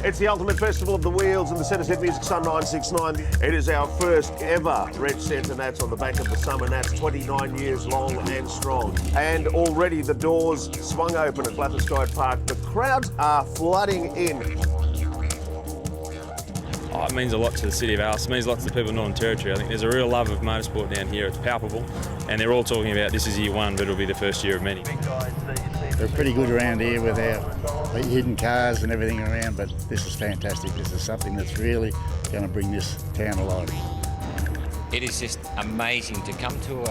It's the ultimate festival of the wheels and the Centres Hit Music Sun 969. It is our first ever Red Centre Nats on the back of the Summer Nats, 29 years long and strong. And already the doors swung open at Blatherskite Park. The crowds are flooding in. Oh, it means a lot to the city of Alice. It means a lot to the people of Northern Territory. I think there's a real love of motorsport down here. It's palpable. And they're all talking about this is year one, but it'll be the first year of many. We're pretty good around here with our hidden cars and everything around, but this is fantastic. This is something that's really going to bring this town alive. It is just amazing to come to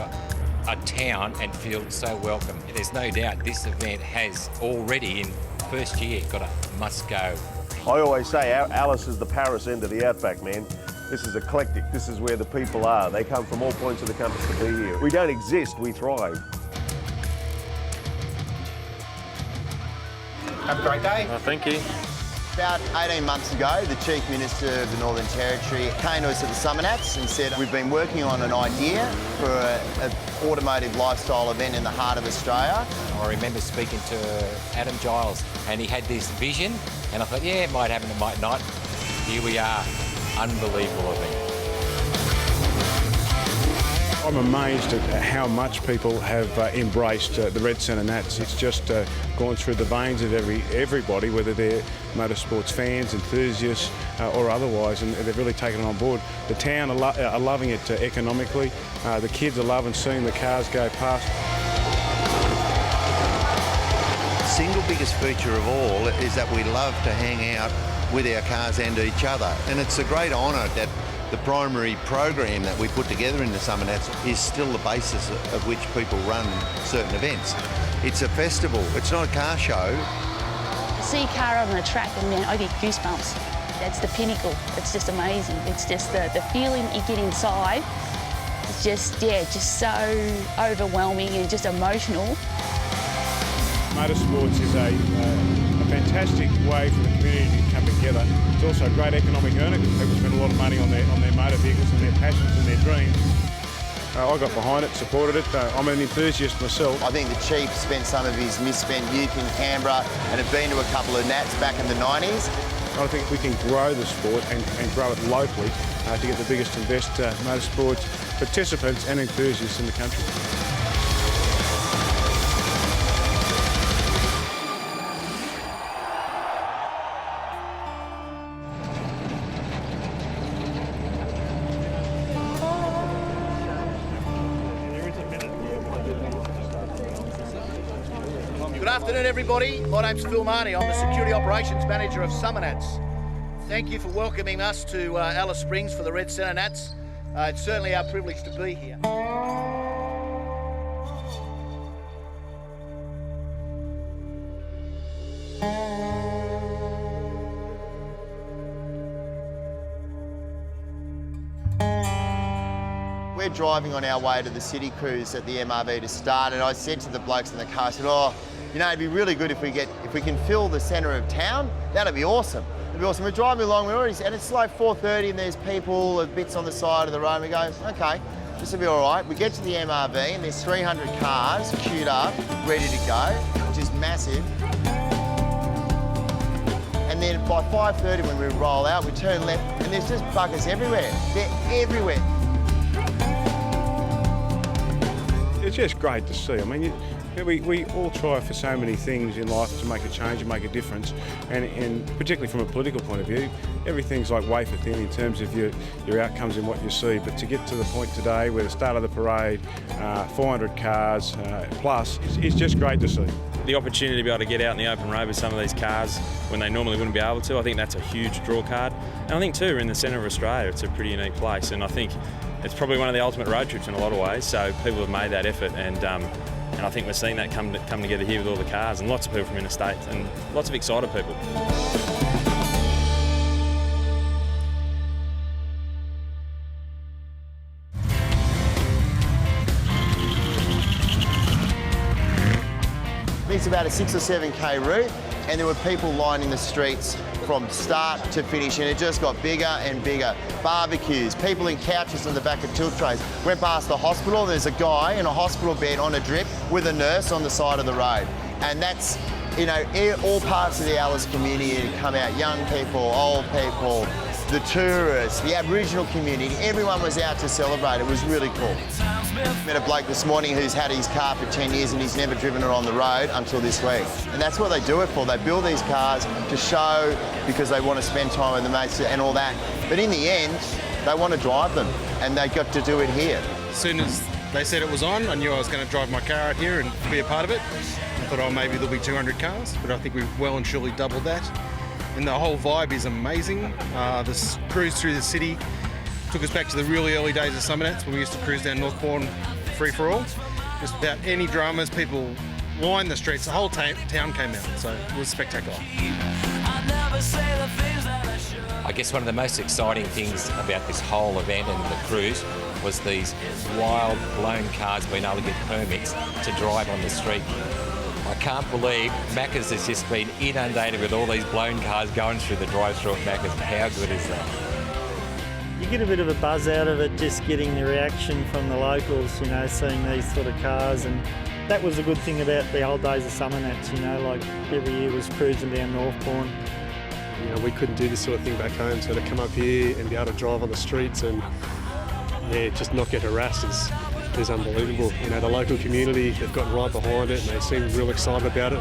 a town and feel so welcome. There's no doubt this event has already, in first year, got a must-go. I always say Alice is the Paris end of the outback, man. This is eclectic. This is where the people are. They come from all points of the compass to be here. We don't exist, we thrive. Have a great day. Oh, thank you. About 18 months ago, the Chief Minister of the Northern Territory came to us at the Summer Nats and said, we've been working on an idea for an automotive lifestyle event in the heart of Australia. I remember speaking to Adam Giles and he had this vision and I thought, yeah, it might happen, it might not. Here we are. Unbelievable event. I'm amazed at how much people have embraced the Red Centre Nats. It's just gone through the veins of everybody, whether they're motorsports fans, enthusiasts or otherwise, and they've really taken it on board. The town are loving it economically. The kids are loving seeing the cars go past. The single biggest feature of all is that we love to hang out with our cars and each other, and it's a great honour that the primary program that we put together in the Summer Nats is still the basis of which people run certain events. It's a festival, it's not a car show. I see a car on the track and then I get goosebumps. That's the pinnacle. It's just amazing. It's just the feeling you get inside. It's just, yeah, just so overwhelming and just emotional. Motorsports is a fantastic way for the community to come together. It's also a great economic earner because people spend a lot of money on their motor vehicles and their passions and their dreams. I got behind it, supported it. I'm an enthusiast myself. I think the Chief spent some of his misspent youth in Canberra and had been to a couple of Nats back in the 90s. I think we can grow the sport and grow it locally to get the biggest and best motorsports participants and enthusiasts in the country. Good afternoon, everybody. My name's Phil Marnie. I'm the Security Operations Manager of Summer Nats. Thank you for welcoming us to Alice Springs for the Red Centre Nats. It's certainly our privilege to be here. We're driving on our way to the city cruise at the MRV to start, and I said to the blokes in the car, I said, oh, you know, it'd be really good if we can fill the centre of town. That'd be awesome. It'd be awesome. We're driving along, and it's like 4:30 and there's people, there's bits on the side of the road, and we go, okay, this will be all right. We get to the MRV and there's 300 cars queued up, ready to go, which is massive. And then by 5:30 when we roll out, we turn left and there's just buggers everywhere. They're everywhere. It's just great to see. I mean, we all try for so many things in life to make a change and make a difference, and particularly from a political point of view, everything's like wafer thin in terms of your outcomes and what you see. But to get to the point today where the start of the parade, 400 cars plus, it's just great to see. The opportunity to be able to get out in the open road with some of these cars when they normally wouldn't be able to, I think that's a huge draw card. And I think too, we're in the centre of Australia. It's a pretty unique place, and I think it's probably one of the ultimate road trips in a lot of ways. So people have made that effort, and I think we're seeing that come together here with all the cars and lots of people from interstate and lots of excited people. This It's about a 6 or 7K route, and there were people lining the streets from start to finish, and it just got bigger and bigger. Barbecues, people in couches on the back of tilt trays. Went past the hospital, there's a guy in a hospital bed on a drip with a nurse on the side of the road. And that's, you know, all parts of the Alice community come out, young people, old people, the tourists, the Aboriginal community, everyone was out to celebrate. It was really cool. Met a bloke this morning who's had his car for 10 years and he's never driven it on the road until this week. And that's what they do it for. They build these cars to show because they want to spend time with the mates and all that. But in the end, they want to drive them, and they got to do it here. As soon as they said it was on, I knew I was going to drive my car out here and be a part of it. I thought, oh, maybe there'll be 200 cars, but I think we've well and surely doubled that. And the whole vibe is amazing. This cruise through the city took us back to the really early days of Summernats when we used to cruise down Northbourne free for all. Just without any dramas, people lined the streets, the whole town came out, so it was spectacular. I guess one of the most exciting things about this whole event and the cruise was these wild blown cars being able to get permits to drive on the street. I can't believe Macca's has just been inundated with all these blown cars going through the drive-through at Macca's. How good is that? You get a bit of a buzz out of it, just getting the reaction from the locals, you know, seeing these sort of cars. And that was a good thing about the old days of Summernats, you know, like every year was cruising down Northbourne. You know, we couldn't do this sort of thing back home, so to come up here and be able to drive on the streets and, yeah, just not get harassed is unbelievable. You know, the local community, they've gotten right behind it and they seem real excited about it,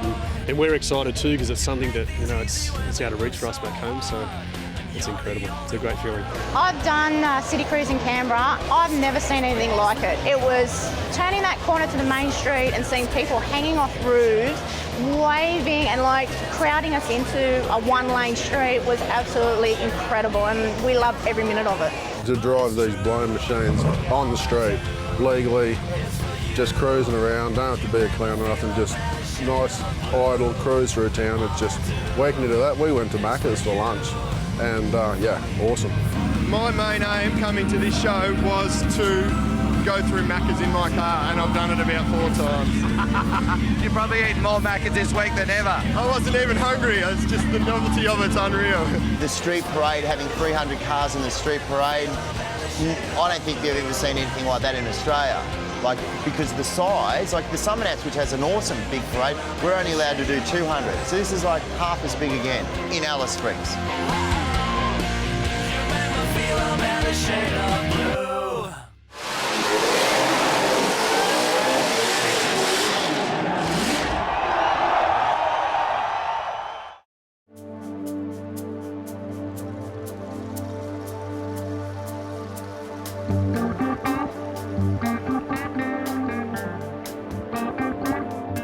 and we're excited too because it's something that, you know, it's out of reach for us back home, so it's incredible. It's a great feeling. I've done City Cruise in Canberra. I've never seen anything like it. It was turning that corner to the main street and seeing people hanging off roofs, waving and like crowding us into a one-lane street was absolutely incredible, and we loved every minute of it. To drive these blown machines on the street legally, just cruising around, don't have to be a clown or nothing, just nice idle cruise through town. It's just waking into that. We went to Macca's for lunch and yeah, awesome. My main aim coming to this show was to go through Macca's in my car, and I've done it about 4 times. You've probably eaten more Macca's this week than ever. I wasn't even hungry, it's just the novelty of it's unreal. The street parade, having 300 cars in the street parade, I don't think we've ever seen anything like that in Australia. Like, because the size, like the Summernats, which has an awesome big parade, we're only allowed to do 200. So this is like half as big again in Alice Springs.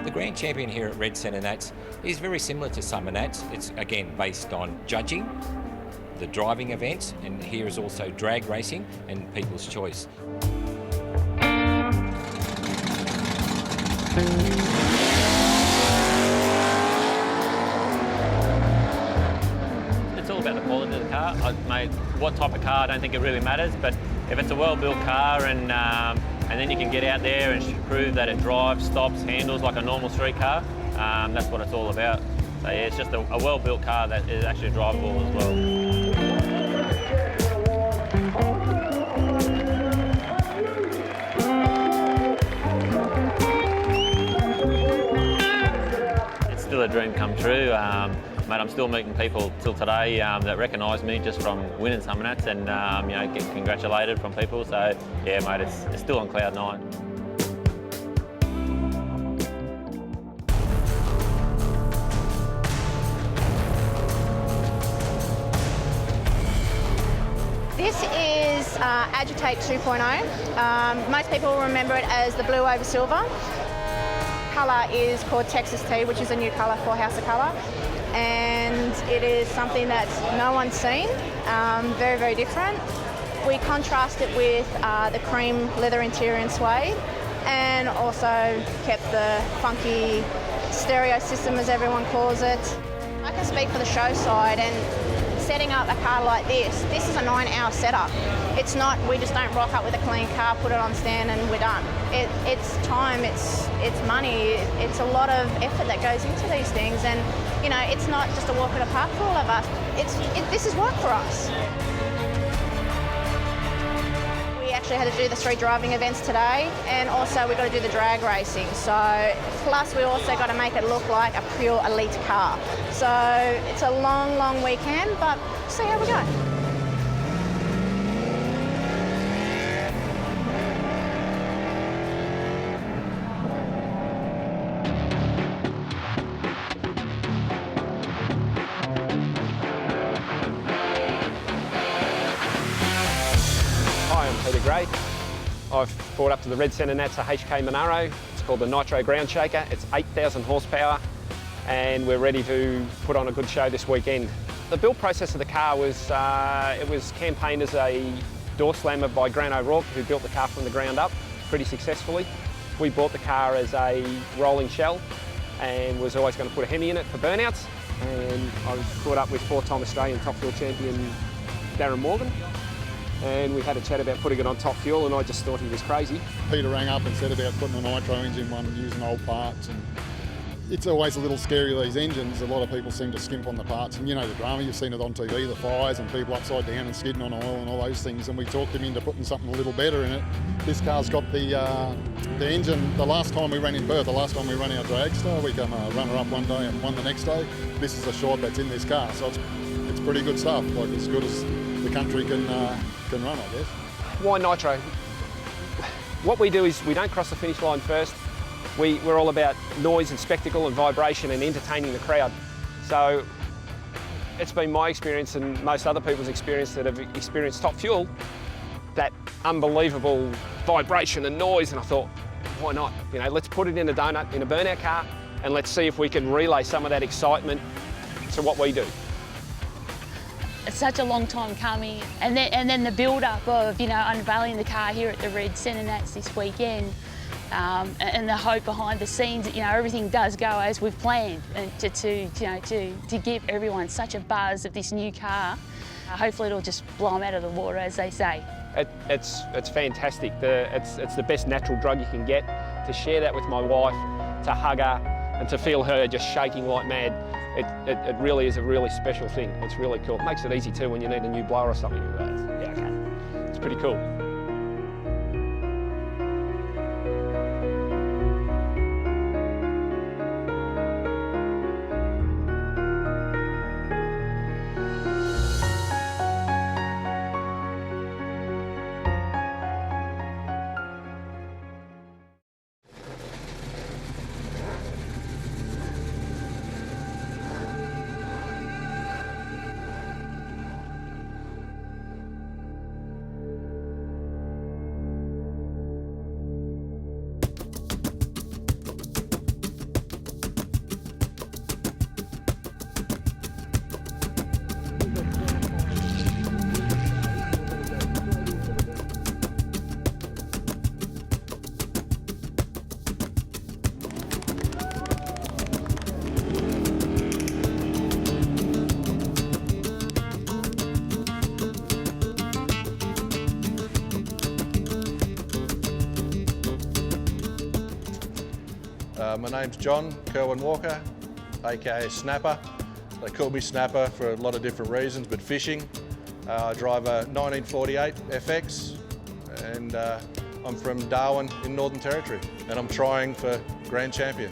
The Grand Champion here at Red Centre Nats is very similar to Summernats. It's again based on judging, the driving events, and here is also drag racing and People's Choice. It's all about the quality of the car. Mate, what type of car, I don't think it really matters, but if it's a well-built car and then you can get out there and prove that it drives, stops, handles like a normal street car, that's what it's all about. So yeah, it's just a well-built car that is actually drivable as well. It's still a dream come true. Mate, I'm still meeting people till today that recognise me just from winning Summernats and you know, get congratulated from people. So yeah, mate, it's still on cloud nine. This is Agitate 2.0. Most people will remember it as the blue over silver. Colour is called Texas Tea, which is a new colour for House of Colour. And it is something that no one's seen, very, very different. We contrast it with the cream leather interior and suede, and also kept the funky stereo system, as everyone calls it. I can speak for the show side, and setting up a car like this is a 9-hour setup. It's not, we just don't rock up with a clean car, put it on stand and we're done. It's time, it's money, it's a lot of effort that goes into these things, and you know, it's not just a walk in the park for all of us. This is work for us. We actually had to do the 3 driving events today, and also we've got to do the drag racing. So, plus we also got to make it look like a pure elite car. So it's a long, long weekend, but see how we go. Hi, I'm Peter Gray. I've brought up to the Red Centre Nats a HK Monaro. It's called the Nitro Ground Shaker. It's 8,000 horsepower and we're ready to put on a good show this weekend. The build process of the car was, it was campaigned as a door slammer by Grant O'Rourke, who built the car from the ground up pretty successfully. We bought the car as a rolling shell and was always going to put a Hemi in it for burnouts. And I was caught up with 4-time Australian Top Fuel champion Darren Morgan. And we had a chat about putting it on Top Fuel, and I just thought he was crazy. Peter rang up and said about putting a nitro engine one using old parts, and it's always a little scary, these engines. A lot of people seem to skimp on the parts, and you know the drama, you've seen it on TV, the fires and people upside down and skidding on oil and all those things, and we talked him into putting something a little better in it. This car's got the engine, the last time we ran in Perth, the last time we ran our Dragster, we come runner-up one day and won the next day. This is a shot that's in this car, so it's pretty good stuff, like as good as the country can run, I guess. Why nitro? What we do is we don't cross the finish line first. We're all about noise and spectacle and vibration and entertaining the crowd. So it's been my experience and most other people's experience that have experienced Top Fuel, that unbelievable vibration and noise, and I thought, why not? You know, let's put it in a donut, in a burnout car, and let's see if we can relay some of that excitement to what we do. It's such a long time coming, and then the build-up of, you know, unveiling the car here at the Red Centre Nats this weekend, and the hope behind the scenes that, you know, everything does go as we've planned, and to give everyone such a buzz of this new car. Hopefully it'll just blow them out of the water, as they say. It's fantastic. It's the best natural drug you can get. To share that with my wife, to hug her, and to feel her just shaking like mad. It really is a really special thing. It's really cool. It makes it easy too when you need a new blower or something. Yeah, okay. It's pretty cool. My name's John Kerwin Walker, aka Snapper. They call me Snapper for a lot of different reasons, but fishing. I drive a 1948 FX, and I'm from Darwin in Northern Territory, and I'm trying for Grand Champion.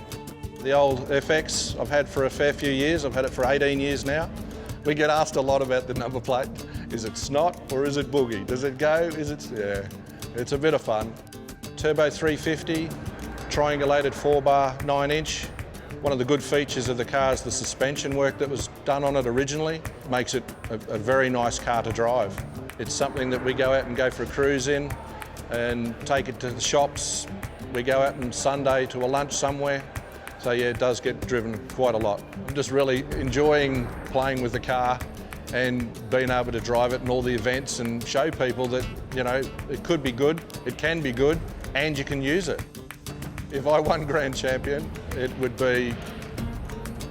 The old FX I've had for a fair few years. I've had it for 18 years now. We get asked a lot about the number plate. Is it snot or is it boogie? Does it go? Is it? Yeah, it's a bit of fun. Turbo 350. Triangulated 4-bar 9-inch. One of the good features of the car is the suspension work that was done on it originally. Makes it a very nice car to drive. It's something that we go out and go for a cruise in and take it to the shops. We go out on Sunday to a lunch somewhere. So yeah, it does get driven quite a lot. I'm just really enjoying playing with the car and being able to drive it in all the events and show people that, you know, it could be good, it can be good, and you can use it. If I won Grand Champion, it would be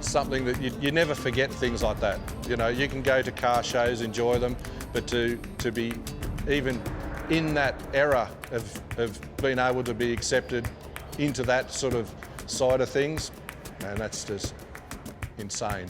it's something that you never forget things like that. You know, you can go to car shows, enjoy them, but to be even in that era of being able to be accepted into that sort of side of things, man, that's just insane.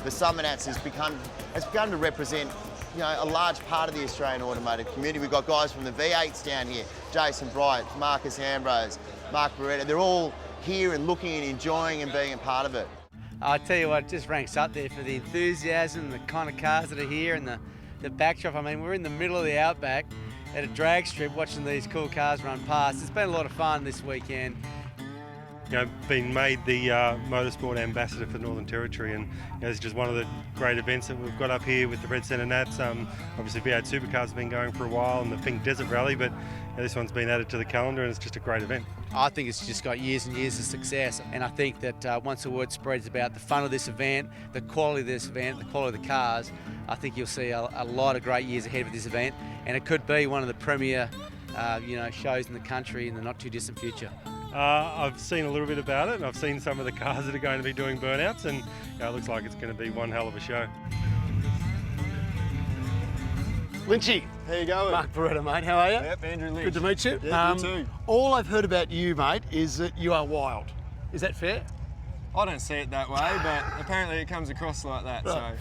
The Summer Nats has begun to represent, you know, a large part of the Australian automotive community. We've got guys from the V8s down here, Jason Bright, Marcus Ambrose, Mark Beretta. They're all here and looking and enjoying and being a part of it. I tell you what, it just ranks up there for the enthusiasm, the kind of cars that are here, and the backdrop. I mean, we're in the middle of the outback at a drag strip watching these cool cars run past. It's been a lot of fun this weekend. You know, been made the motorsport ambassador for the Northern Territory, and you know, it's just one of the great events that we've got up here with the Red Centre Nats. Obviously V8 Supercars have been going for a while, and the Pink Desert Rally, but you know, this one's been added to the calendar, and it's just a great event. I think it's just got years and years of success, and I think that once the word spreads about the fun of this event, the quality of this event, the quality of the cars, I think you'll see a lot of great years ahead with this event, and it could be one of the premier shows in the country in the not too distant future. I've seen a little bit about it, and I've seen some of the cars that are going to be doing burnouts, and it looks like it's going to be one hell of a show. Lynchy. How you going? Mark Beretta, mate. How are you? Yep, Andrew Lynch. Good to meet you. Yeah, you too. All I've heard about you, mate, is that you are wild. Is that fair? I don't see it that way, but apparently it comes across like that, right. So.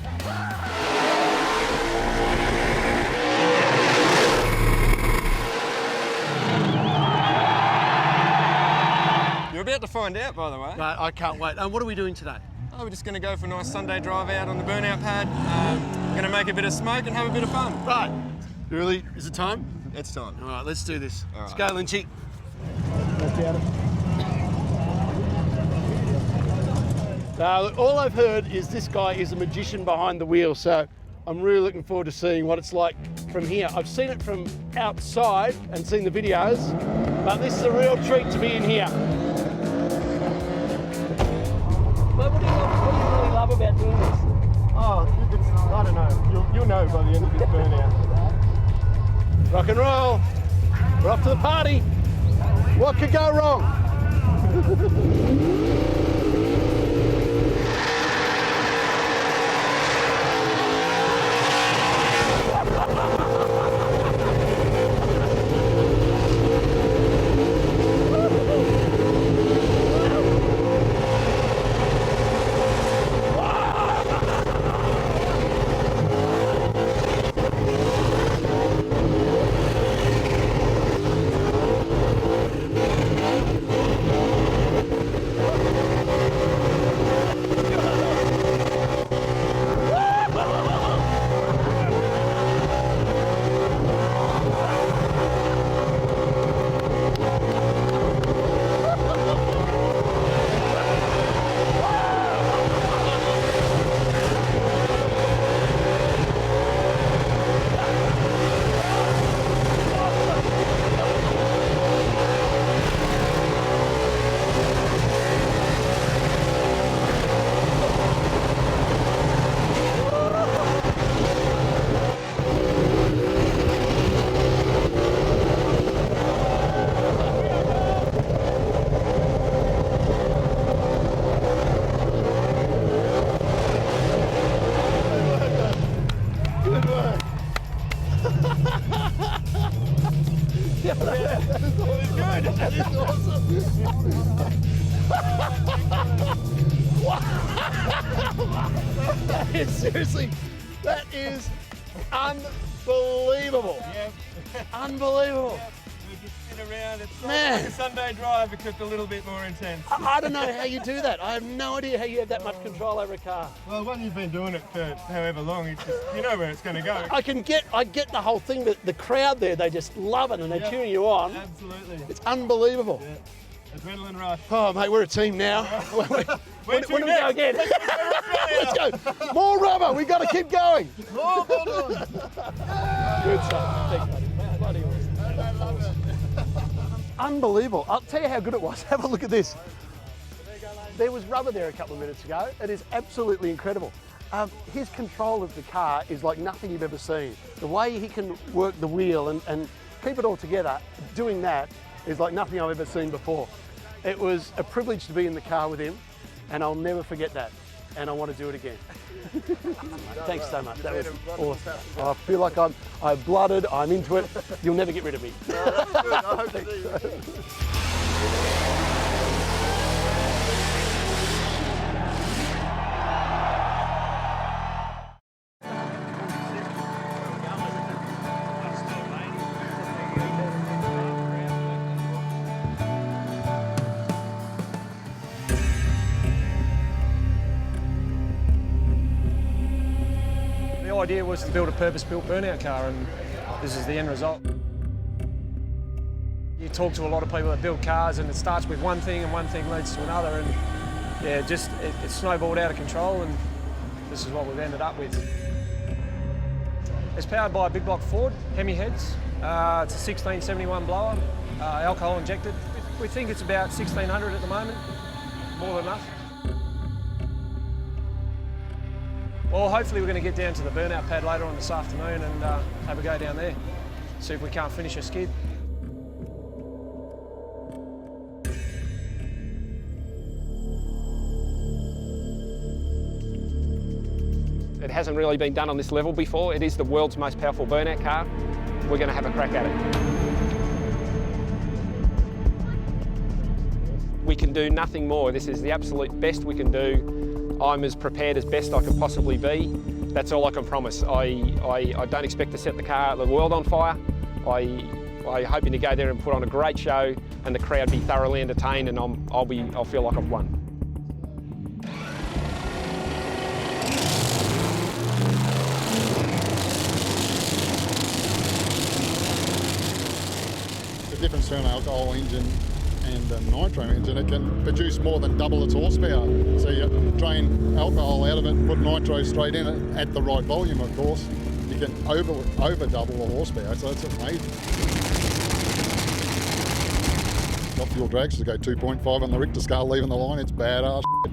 You're about to find out, by the way. Right, I can't wait. What are we doing today? Oh, we're just going to go for a nice Sunday drive out on the burnout pad. We're going to make a bit of smoke and have a bit of fun. Right. Really? Is it time? It's time. All right, let's do this. All Let's right. go, Lynchy. All I've heard is this guy is a magician behind the wheel, so I'm really looking forward to seeing what it's like from here. I've seen it from outside and seen the videos, but this is a real treat to be in here. What do you really love about doing this? Oh, I don't know. You'll know by the end of this burnout. Rock and roll. We're off to the party. What could go wrong? That is seriously, that is unbelievable. Yep. Unbelievable. We just sit around. It's Man. like a Sunday drive, except a little bit more intense. I don't know how you do that. I have no idea how you have that much control over a car. Well, when you've been doing it for however long, it's just, you know where it's going to go. I get the whole thing, but the crowd there, they just love it and they're cheering you on. Absolutely. It's unbelievable. Yeah. Adrenaline rush. Oh, mate, we're a team now. When do we go again? Let's go. More rubber. We've got to keep going. More Good stuff. Thanks, buddy. Bloody awesome. Unbelievable. I'll tell you how good it was. Have a look at this. There was rubber there a couple of minutes ago. It is absolutely incredible. His control of the car is like nothing you've ever seen. The way he can work the wheel and keep it all together, doing that is like nothing I've ever seen before. It was a privilege to be in the car with him, and I'll never forget that. And I want to do it again. Thanks so much. That was awesome. I feel like I'm blooded. I'm into it. You'll never get rid of me. The idea was to build a purpose-built burnout car, and this is the end result. You talk to a lot of people that build cars, and it starts with one thing and one thing leads to another, and yeah, it snowballed out of control, and this is what we've ended up with. It's powered by a big block Ford, Hemi heads. It's a 1671 blower, alcohol injected. We think it's about 1600 at the moment, more than enough. Well, hopefully we're going to get down to the burnout pad later on this afternoon and have a go down there, see if we can't finish a skid. It hasn't really been done on this level before. It is the world's most powerful burnout car. We're going to have a crack at it. We can do nothing more. This is the absolute best we can do. I'm as prepared as best I can possibly be. That's all I can promise. I don't expect to set the world on fire. I'm hoping to go there and put on a great show and the crowd be thoroughly entertained, and I'll feel like I've won. The difference between an alcohol engine and a nitro engine, it can produce more than double its horsepower. So you drain alcohol out of it and put nitro straight in it at the right volume, of course. You can over double the horsepower, so it's amazing. Top fuel drags to go 2.5 on the Richter scale leaving the line, it's badass shit.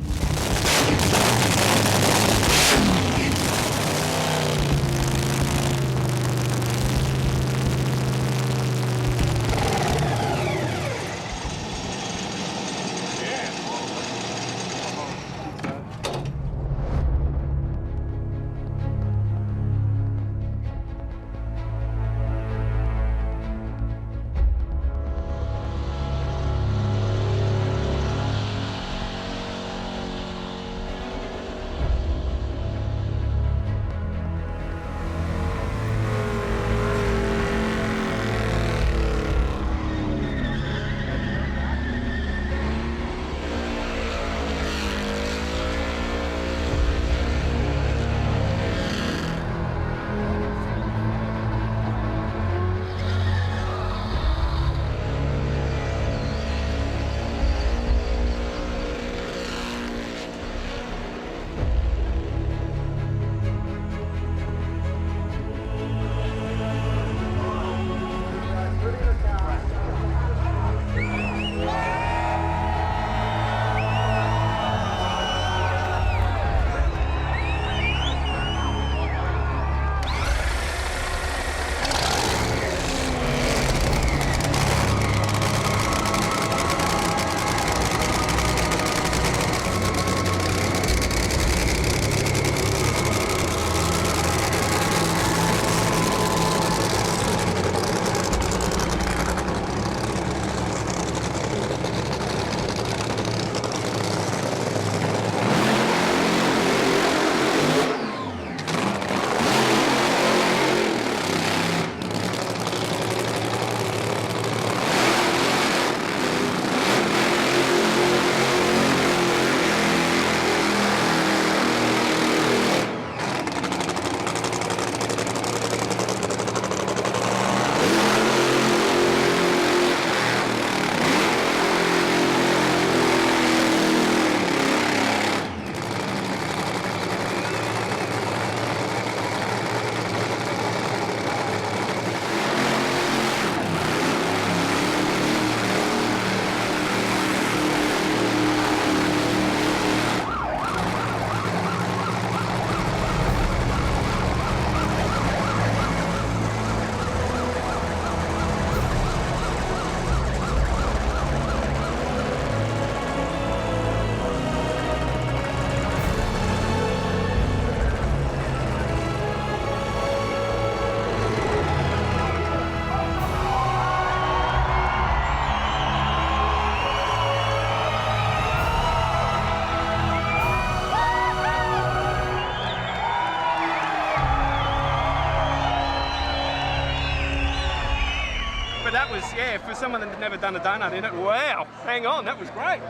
yeah, for someone that had never done a donut in it, wow, hang on, that was great.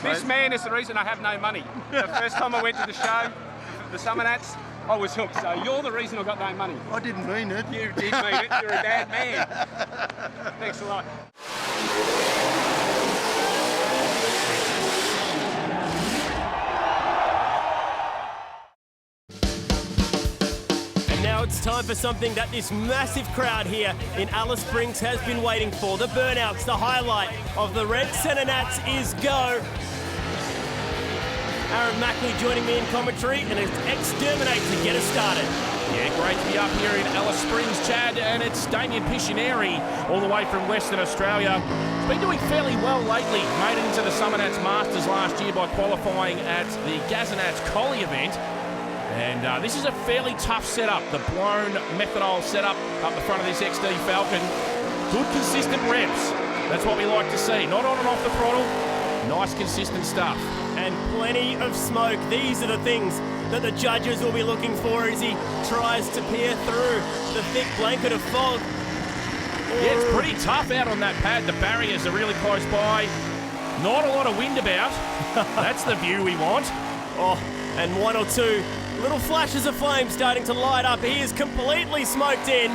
This man is the reason I have no money. The first time I went to the show, the Summer Nats, I was hooked, so you're the reason I got no money. I didn't mean it. You did mean it, you're a bad man. Thanks a lot. Now it's time for something that this massive crowd here in Alice Springs has been waiting for. The Burnouts, the highlight of the Red Centre Nats is go. Aaron Mackley joining me in commentary, and it's Exterminate to get us started. Yeah, great to be up here in Alice Springs, Chad, and it's Damien Piscineri, all the way from Western Australia. He's been doing fairly well lately. Made it into the Summer Nats Masters last year by qualifying at the Gazanats Collie event. And this is a fairly tough setup, the blown methanol setup up the front of this XD Falcon. Good consistent reps, that's what we like to see. Not on and off the throttle, nice consistent stuff. And plenty of smoke. These are the things that the judges will be looking for as he tries to peer through the thick blanket of fog. Yeah, it's pretty tough out on that pad. The barriers are really close by. Not a lot of wind about. That's the view we want. Oh, and one or two little flashes of flame starting to light up. He is completely smoked in.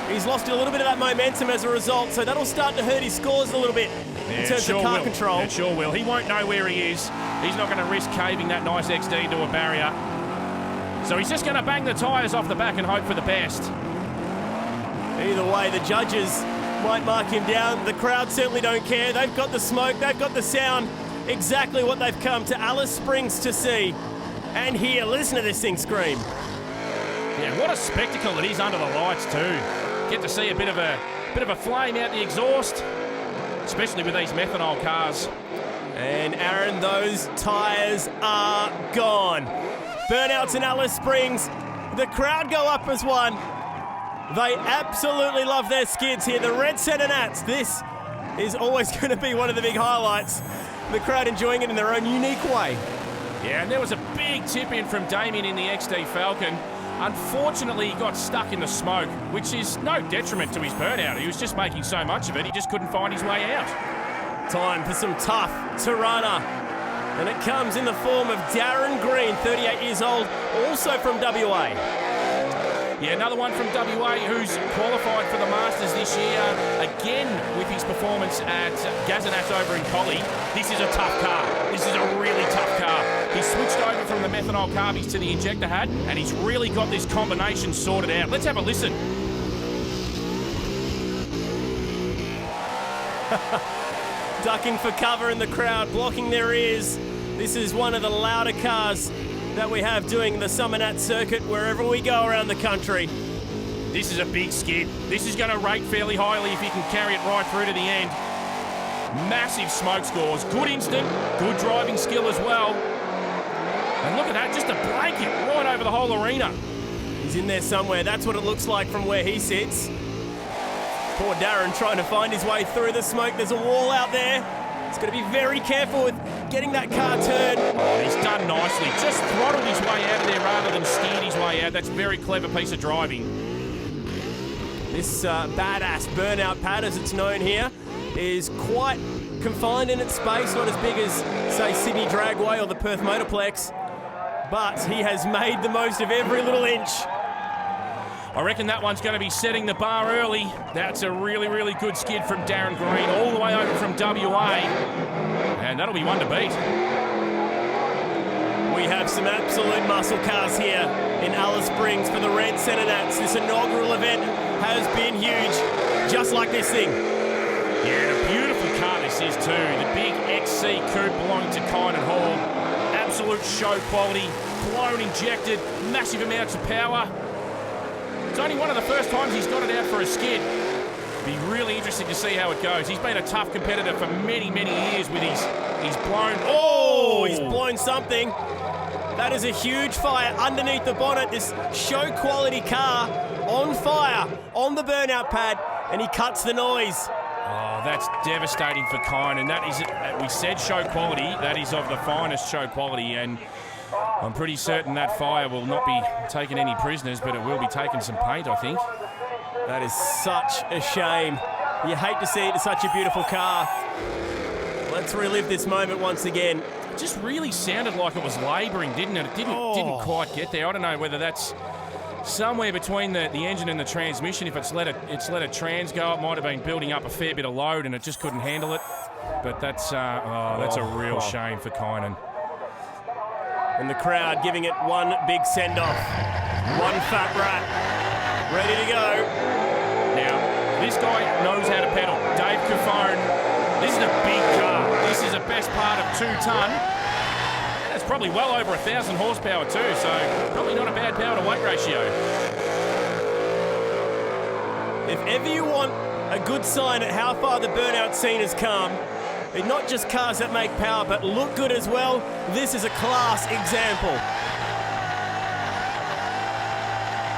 He's lost a little bit of that momentum as a result, so that'll start to hurt his scores a little bit in terms of car control. It sure will. He won't know where he is. He's not going to risk caving that nice XD into a barrier. So he's just going to bang the tyres off the back and hope for the best. Either way, the judges might mark him down. The crowd certainly don't care. They've got the smoke, they've got the sound. Exactly what they've come to Alice Springs to see. And here, listen to this thing scream. Yeah, what a spectacle it is under the lights too. Get to see a bit of a flame out the exhaust, especially with these methanol cars. And Aaron, those tyres are gone. Burnouts in Alice Springs. The crowd go up as one. They absolutely love their skids here. The Red Centre Nats. This is always going to be one of the big highlights. The crowd enjoying it in their own unique way. Yeah, and there was a big tip in from Damien in the XD Falcon. Unfortunately, he got stuck in the smoke, which is no detriment to his burnout. He was just making so much of it, he just couldn't find his way out. Time for some tough Tirana. And it comes in the form of Darren Green, 38 years old, also from WA. Yeah, another one from WA who's qualified for the Masters this year, again with his performance at Gazanats over in Collie. This is a tough car. This is a really tough car. He's switched over from the methanol carbies to the injector hat, and he's really got this combination sorted out. Let's have a listen. Ducking for cover in the crowd, blocking their ears. This is one of the louder cars that we have doing the Summer Nats circuit wherever we go around the country. This is a big skid. This is going to rate fairly highly if he can carry it right through to the end. Massive smoke scores. Good instant, good driving skill as well. And look at that, just a blanket right over the whole arena. He's in there somewhere. That's what it looks like from where he sits. Poor Darren trying to find his way through the smoke. There's a wall out there. He's got to be very careful with getting that car turned. Oh, he's done nicely. Just throttled his way out of there rather than steered his way out. That's a very clever piece of driving. This badass burnout pad, as it's known here, is quite confined in its space, not as big as, say, Sydney Dragway or the Perth Motorplex, but he has made the most of every little inch. I reckon that one's going to be setting the bar early. That's a really, really good skid from Darren Green, all the way over from WA, and that'll be one to beat. We have some absolute muscle cars here in Alice Springs for the Red Centre Nats. This inaugural event has been huge, just like this thing. Yeah, a beautiful car this is too. The big XC Coupe belonging to Kynan Hall. Absolute show quality, blown injected, massive amounts of power. It's only one of the first times he's got it out for a skid. It'll be really interesting to see how it goes. He's been a tough competitor for many, many years with his blown... Oh, he's blown something. That is a huge fire underneath the bonnet. This show quality car on fire on the burnout pad, and he cuts the noise. Oh, that's devastating for Kynan. That is, we said show quality. That is of the finest show quality, and I'm pretty certain that fire will not be taking any prisoners, but it will be taking some paint, I think. That is such a shame. You hate to see it in such a beautiful car. Let's relive this moment once again. It just really sounded like it was labouring, didn't it? It didn't quite get there. I don't know whether that's somewhere between the engine and the transmission. If it's let a trans go, it might have been building up a fair bit of load and it just couldn't handle it. But that's a real shame for Kynan. And the crowd giving it one big send-off. One fat rat. Ready to go. Now, this guy knows how to pedal. Dave Cofone. This is a big car. This is the best part of 2 ton. That's probably well over 1,000 horsepower too, so probably not a bad power to weight ratio. If ever you want a good sign at how far the burnout scene has come, it's not just cars that make power, but look good as well. This is a class example.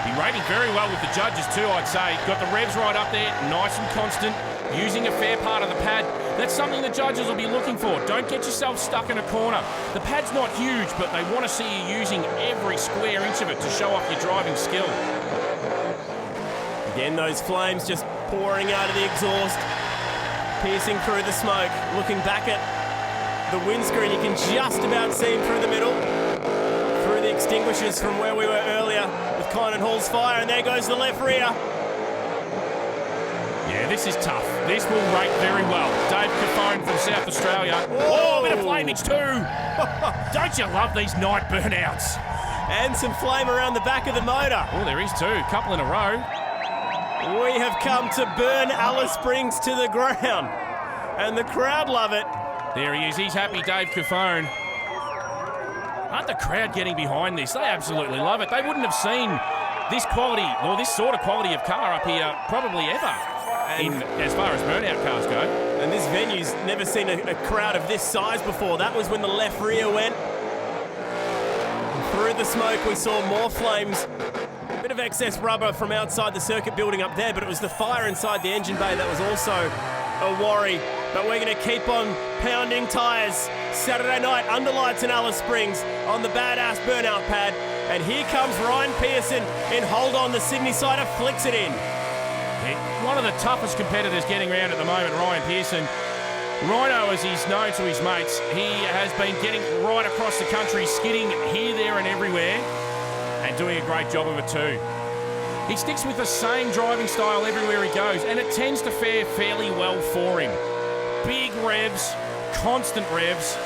Be rating very well with the judges too, I'd say. Got the revs right up there, nice and constant, using a fair part of the pad. That's something the judges will be looking for. Don't get yourself stuck in a corner. The pad's not huge, but they want to see you using every square inch of it to show off your driving skill. Again, those flames just pouring out of the exhaust, piercing through the smoke. Looking back at the windscreen, you can just about see him through the middle, through the extinguishers from where we were earlier with Kynan Hall's fire, and there goes the left rear. Yeah, this is tough. This will rate very well. Dave Cofone from South Australia. Whoa. Oh, a bit of flamage too. Don't you love these night burnouts? And some flame around the back of the motor. Oh, there is too. A couple in a row. We have come to burn Alice Springs to the ground. And the crowd love it. There he is. He's happy, Dave Cofone. Aren't the crowd getting behind this? They absolutely love it. They wouldn't have seen this quality, or this sort of quality of car up here probably ever, as far as burnout cars go. And this venue's never seen a crowd of this size before. That was when the left rear went. Through the smoke, we saw more flames. A bit of excess rubber from outside the circuit building up there, but it was the fire inside the engine bay that was also a worry. But we're going to keep on pounding tyres. Saturday night, under lights in Alice Springs on the badass burnout pad. And here comes Ryan Pearson in Hold On. The Sydney sider flicks it in. One of the toughest competitors getting around at the moment, Ryan Pearson. Rhino, as he's known to his mates, he has been getting right across the country, skidding here, there and everywhere, and doing a great job of it too. He sticks with the same driving style everywhere he goes, and it tends to fare fairly well for him. Big revs, constant revs,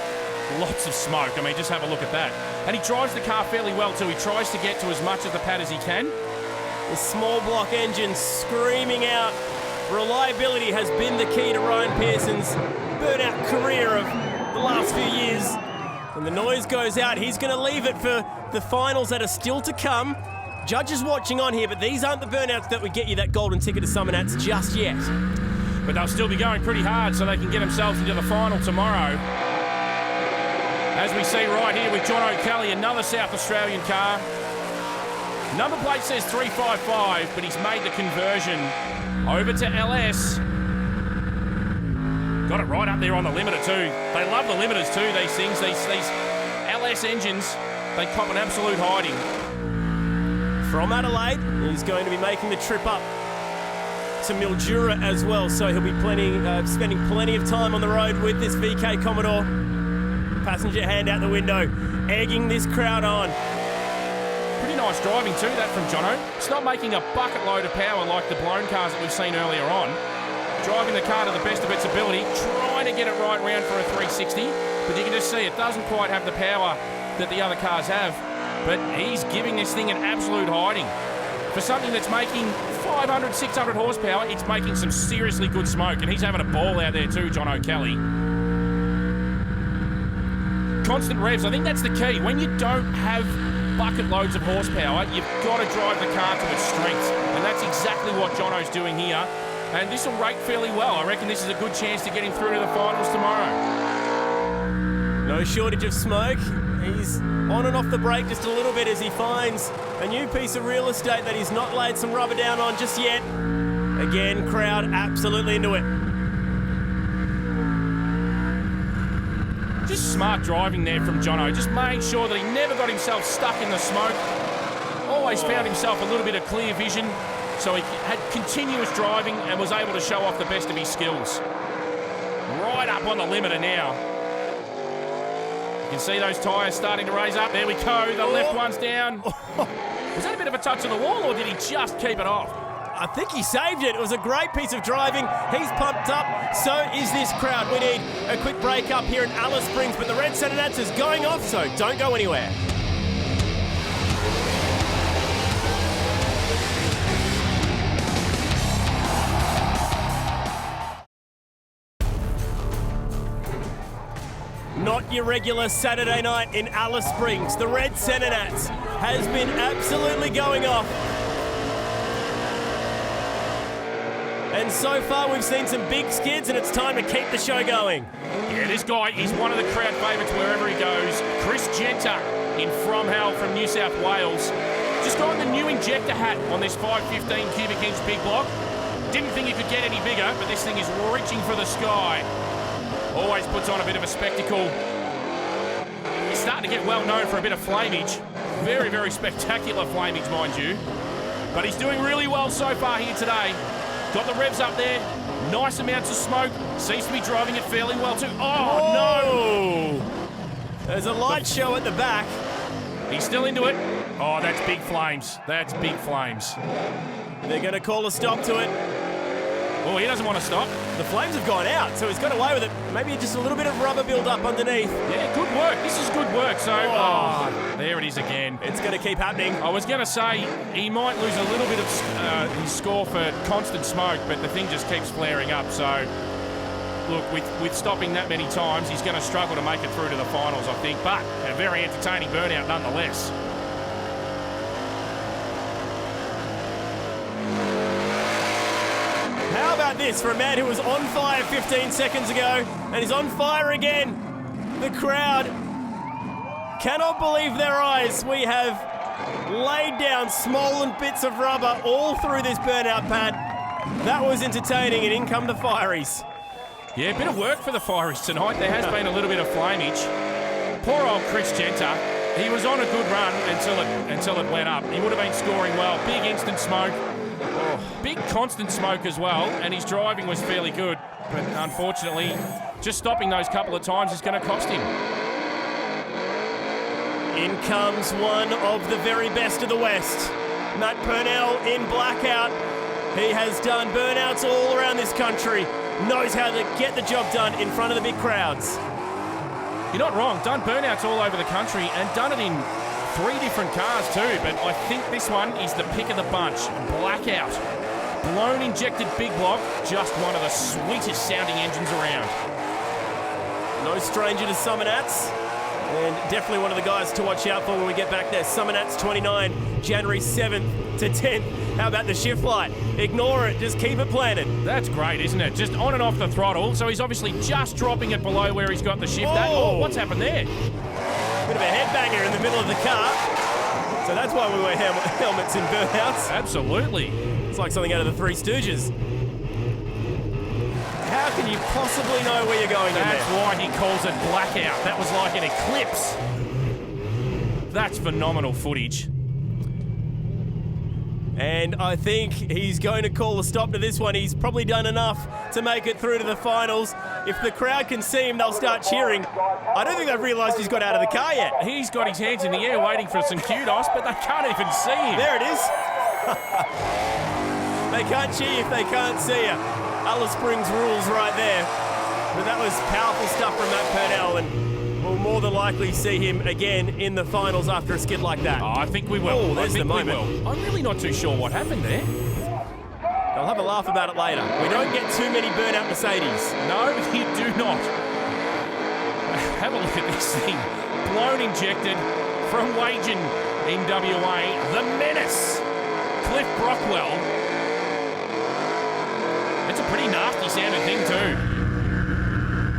lots of smoke. I mean, just have a look at that. And he drives the car fairly well too. He tries to get to as much of the pad as he can. The small block engine screaming out. Reliability has been the key to Ryan Pearson's burnout career of the last few years. And the noise goes out. He's going to leave it for the finals that are still to come. Judges watching on here, but these aren't the burnouts that would get you that golden ticket to Summer Nats just yet. But they'll still be going pretty hard so they can get themselves into the final tomorrow. As we see right here with John O'Kelly, another South Australian car. Number plate says 355, but he's made the conversion over to LS. Got it right up there on the limiter too. They love the limiters too, these things. These LS engines, they cop an absolute hiding. From Adelaide, he's going to be making the trip up to Mildura as well, so he'll be spending plenty of time on the road with this VK Commodore. Passenger hand out the window, egging this crowd on. Pretty nice driving too, that from Jono. It's not making a bucket load of power like the blown cars that we've seen earlier on. Driving the car to the best of its ability, trying to get it right round for a 360, but you can just see it doesn't quite have the power that the other cars have. But he's giving this thing an absolute hiding. For something that's making 500, 600 horsepower, it's making some seriously good smoke, and he's having a ball out there too, John O'Kelly. Constant revs, I think that's the key. When you don't have bucket loads of horsepower, you've got to drive the car to its strengths, and that's exactly what Jono's doing here. And this will rate fairly well. I reckon this is a good chance to get him through to the finals tomorrow. No shortage of smoke. He's on and off the brake just a little bit as he finds a new piece of real estate that he's not laid some rubber down on just yet. Again, crowd absolutely into it. Just smart driving there from Jono. Just made sure that he never got himself stuck in the smoke. Always found himself a little bit of clear vision. So he had continuous driving and was able to show off the best of his skills. Right up on the limiter now. You can see those tyres starting to raise up. There we go. The left one's down. Was that a bit of a touch on the wall, or did he just keep it off? I think he saved it. It was a great piece of driving. He's pumped up. So is this crowd. We need a quick break up here in Alice Springs, but the Red Centre Nats is going off, so don't go anywhere. Not your regular Saturday night in Alice Springs. The Red Centre Nats has been absolutely going off. And so far we've seen some big skids, and it's time to keep the show going. Yeah, this guy is one of the crowd favourites wherever he goes. Chris Genter in Fromhell from New South Wales. Just got the new injector hat on this 515 cubic inch big block. Didn't think it could get any bigger, but this thing is reaching for the sky. Always puts on a bit of a spectacle. He's starting to get well known for a bit of flamage. Very, very spectacular flamage, mind you. But he's doing really well so far here today. Got the revs up there. Nice amounts of smoke. Seems to be driving it fairly well too. Oh, no! There's a light show at the back. He's still into it. Oh, that's big flames. That's big flames. They're going to call a stop to it. Oh, he doesn't want to stop. The flames have gone out, so he's got away with it. Maybe just a little bit of rubber build-up underneath. Yeah, good work. This is good work. So, there it is again. It's going to keep happening. I was going to say he might lose a little bit of his score for constant smoke, but the thing just keeps flaring up. So, look, with stopping that many times, he's going to struggle to make it through to the finals, I think. But a very entertaining burnout nonetheless. How about this for a man who was on fire 15 seconds ago and is on fire again? The crowd cannot believe their eyes. We have laid down swollen bits of rubber all through this burnout pad. That was entertaining, and in come the Fireys. Yeah, a bit of work for the Fireys tonight. There has been a little bit of flamage. Poor old Chris Genter. He was on a good run until it went up. He would have been scoring well. Big instant smoke. Big constant smoke as well, and his driving was fairly good, but unfortunately just stopping those couple of times is going to cost him. In comes one of the very best of the West, Matt Purnell in blackout. He has done burnouts all around this country, knows how to get the job done in front of the big crowds. You're not wrong, done burnouts all over the country and done it in 3 different cars too, but I think this one is the pick of the bunch. Blackout. Blown injected big block, just one of the sweetest sounding engines around. No stranger to Summer Nats, and definitely one of the guys to watch out for when we get back there. Summer Nats 29, January 7th to 10th. How about the shift light? Ignore it, just keep it planted. That's great, isn't it? Just on and off the throttle, so he's obviously just dropping it below where he's got the shift at. Oh, what's happened there? Bit of a headbanger in the middle of the car. So that's why we wear helmets in burnouts. Absolutely. It's like something out of the Three Stooges. How can you possibly know where you're going? That's why he calls it blackout. That was like an eclipse. That's phenomenal footage. And I think he's going to call a stop to this one. He's probably done enough to make it through to the finals. If the crowd can see him, they'll start cheering. I don't think they've realised he's got out of the car yet. He's got his hands in the air waiting for some kudos, but they can't even see him. There it is. They can't cheer if they can't see you. Alice Springs rules right there. But that was powerful stuff from Matt Purnell, and we'll more than likely see him again in the finals after a skid like that. Oh, I think we will. Oh, there's the moment. I'm really not too sure what happened there. I'll have a laugh about it later. We don't get too many burnout Mercedes. No, you do not. Have a look at this thing. Blown injected from Wagen in WA. The Menace. Cliff Brockwell. It's a pretty nasty sounding thing too.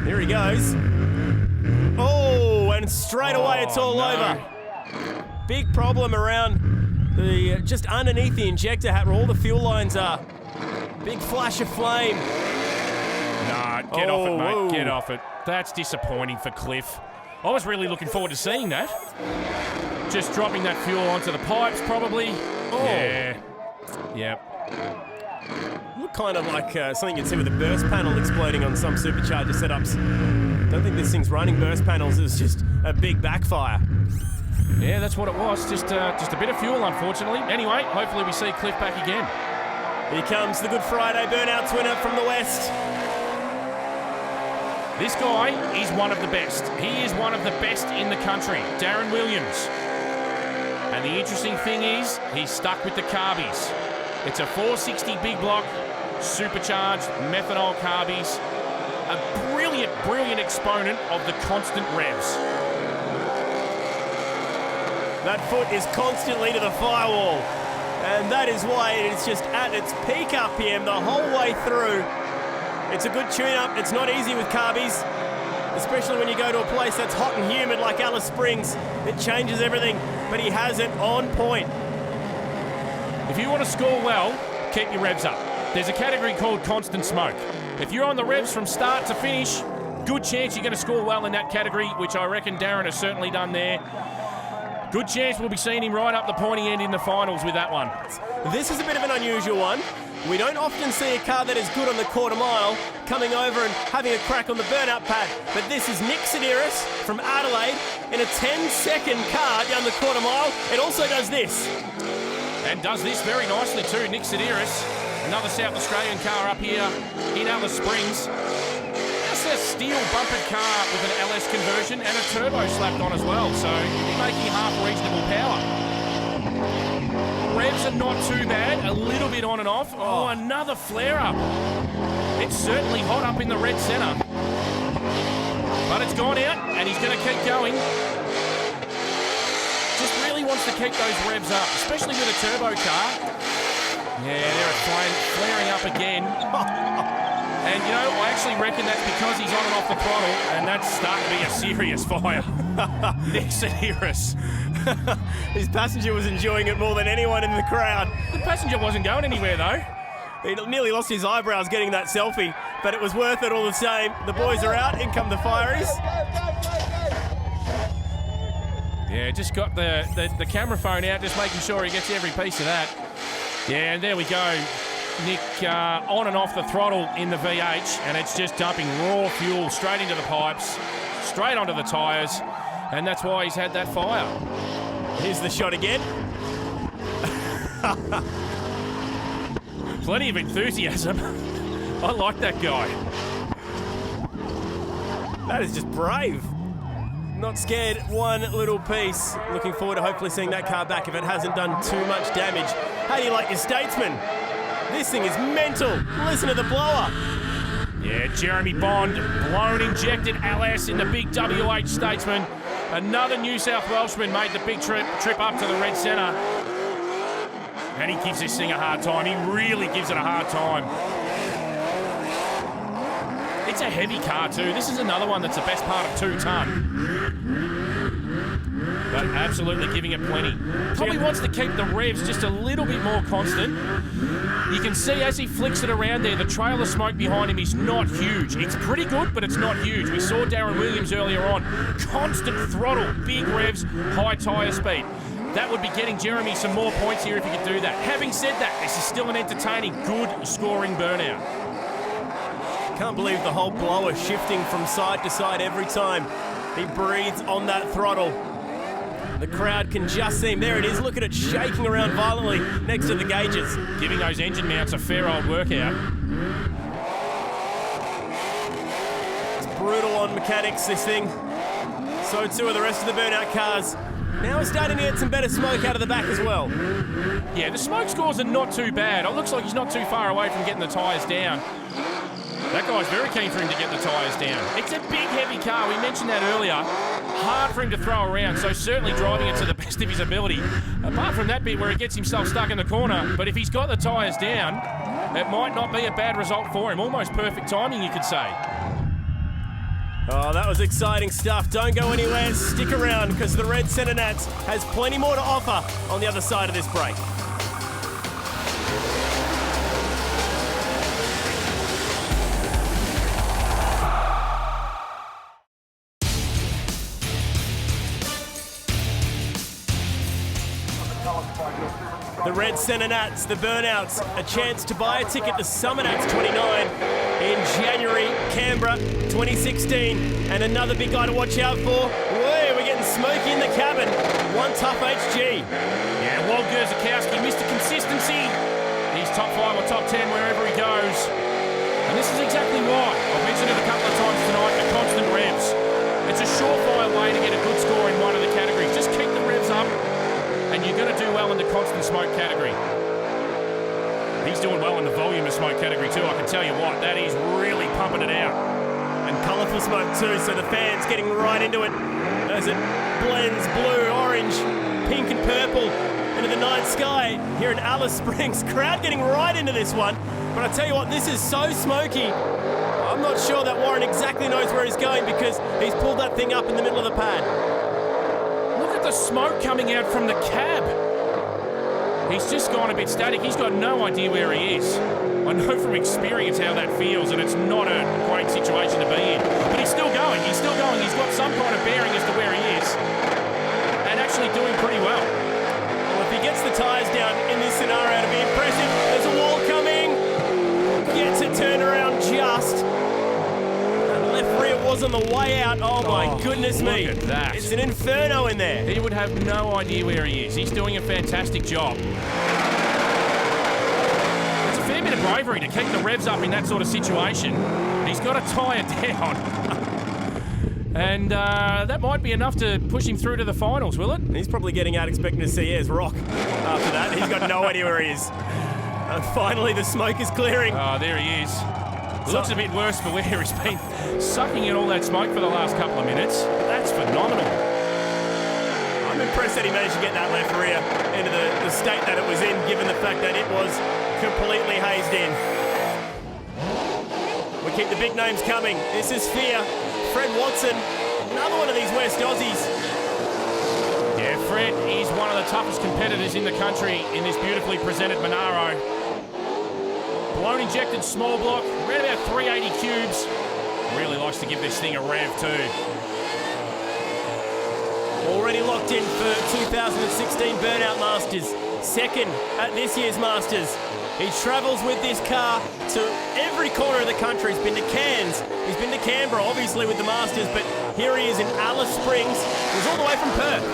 Here he goes. Oh, and straight away it's all over. Big problem around the just underneath the injector hat where all the fuel lines are. Big flash of flame. Nah, get off it, mate. Whoa. Get off it. That's disappointing for Cliff. I was really looking forward to seeing that. Just dropping that fuel onto the pipes, probably. Oh. Yeah. Yep. Look kind of like something you'd see with a burst panel exploding on some supercharger setups. Don't think this thing's running burst panels. It was just a big backfire. Yeah, that's what it was. Just a bit of fuel, unfortunately. Anyway, hopefully we see Cliff back again. Here comes the Good Friday Burnouts winner from the West. This guy is one of the best. He is one of the best in the country, Darren Williams. And the interesting thing is, he's stuck with the carbies. It's a 460 big block, supercharged methanol carbies. A brilliant, brilliant exponent of the constant revs. That foot is constantly to the firewall. And that is why it's just at its peak RPM the whole way through. It's a good tune-up. It's not easy with carbies, especially when you go to a place that's hot and humid like Alice Springs. It changes everything, but he has it on point. If you want to score well, keep your revs up. There's a category called constant smoke. If you're on the revs from start to finish, good chance you're going to score well in that category, which I reckon Darren has certainly done there. Good chance we'll be seeing him right up the pointy end in the finals with that one. This is a bit of an unusual one. We don't often see a car that is good on the quarter mile coming over and having a crack on the burnout pad. But this is Nick Sedaris from Adelaide in a 10-second car down the quarter mile. It also does this. And does this very nicely too, Nick Sedaris. Another South Australian car up here in Alice Springs. That's a steel bumpered car with an LS conversion and a turbo slapped on as well, so you'll be making half reasonable power. Revs are not too bad, a little bit on and off. Oh, another flare up. It's certainly hot up in the red centre. But it's gone out and he's going to keep going. Just really wants to keep those revs up, especially with a turbo car. Yeah, there it's flaring up again. And, you know, I actually reckon that's because he's on and off the throttle, and that's starting to be a serious fire. Nick Sedaris. His passenger was enjoying it more than anyone in the crowd. The passenger wasn't going anywhere, though. He nearly lost his eyebrows getting that selfie, but it was worth it all the same. The boys are out, in come the fireys. Yeah, just got the camera phone out, just making sure he gets every piece of that. Yeah, and there we go. Nick on and off the throttle in the V8, and it's just dumping raw fuel straight into the pipes, straight onto the tyres, and that's why he's had that fire. Here's the shot again. Plenty of enthusiasm. I like that guy. That is just brave. Not scared one little piece. Looking forward to hopefully seeing that car back if it hasn't done too much damage. How do you like your Statesman? This thing is mental. Listen to the blower. Yeah, Jeremy Bond, blown injected LS in the big WH Statesman. Another New South Welshman made the big trip up to the red centre. And he gives this thing a hard time. He really gives it a hard time. It's a heavy car too. This is another one that's the best part of 2 tonne. But absolutely giving it plenty. Probably wants to keep the revs just a little bit more constant. You can see as he flicks it around there, the trail of smoke behind him is not huge. It's pretty good, but it's not huge. We saw Darren Williams earlier on. Constant throttle, big revs, high tyre speed. That would be getting Jeremy some more points here if he could do that. Having said that, this is still an entertaining, good scoring burnout. Can't believe the whole blower shifting from side to side every time he breathes on that throttle. The crowd can just see him. There it is. Look at it shaking around violently next to the gauges. Giving those engine mounts a fair old workout. It's brutal on mechanics, this thing. So too are the rest of the burnout cars. Now we're starting to get some better smoke out of the back as well. Yeah, the smoke scores are not too bad. It looks like he's not too far away from getting the tyres down. That guy's very keen for him to get the tyres down. It's a big, heavy car. We mentioned that earlier. Hard for him to throw around, so certainly driving it to the best of his ability. Apart from that bit where he gets himself stuck in the corner, but if he's got the tyres down, it might not be a bad result for him. Almost perfect timing, you could say. Oh, that was exciting stuff. Don't go anywhere. Stick around, because the Red Centre Nats has plenty more to offer on the other side of this break. The Red Centre Nats, the Burnouts, a chance to buy a ticket to Summer Nats 29 in January, Canberra 2016. And another big guy to watch out for. Whoa, we're getting Smokey in the cabin. One tough HG. Yeah, Walt Grzikowski, Mr. Consistency. He's top 5 or top 10 wherever he goes. And this is exactly why. I've mentioned it a couple of times tonight, the constant revs. It's a surefire way to get a good score in one of the categories. Just keep the revs up and you're going to do well in the constant smoke category. He's doing well in the volume of smoke category too, I can tell you what. That is really pumping it out. And colourful smoke too, so the fans getting right into it as it blends blue, orange, pink and purple into the night sky here in Alice Springs. Crowd getting right into this one. But I tell you what, this is so smoky. I'm not sure that Warren exactly knows where he's going because he's pulled that thing up in the middle of the pad. Look at the smoke coming out from the cab. He's just gone a bit static. He's got no idea where he is. I know from experience how that feels, and it's not a great situation to be in. But he's still going. He's still going. He's got some kind of bearing as to where he is. And actually doing pretty well. Well, if he gets the tyres down in this scenario, it'll be impressive. There's a wall coming. Gets it turned around just. And left rear was on the way out. Oh my goodness me. Look at that. It's an inferno in there. He would have no idea where he is. He's doing a fantastic job. It's a fair bit of bravery to keep the revs up in that sort of situation. He's got to tie it down. And that might be enough to push him through to the finals, will it? He's probably getting out expecting to see his rock after that. He's got no idea where he is. And finally, the smoke is clearing. Oh, there he is. Looks a bit worse for where he's been sucking in all that smoke for the last couple of minutes. That's phenomenal. I'm impressed that he managed to get that left rear into the state that it was in, given the fact that it was completely hazed in. We keep the big names coming. This is Fear. Fred Watson, another one of these West Aussies. Yeah, Fred is one of the toughest competitors in the country in this beautifully presented Monaro. Blown injected small block, around about 380 cubes. Really likes to give this thing a rev too. Already locked in for 2016 Burnout Masters. Second at this year's Masters. He travels with this car to every corner of the country. He's been to Cairns, he's been to Canberra, obviously with the Masters, but here he is in Alice Springs. He's all the way from Perth.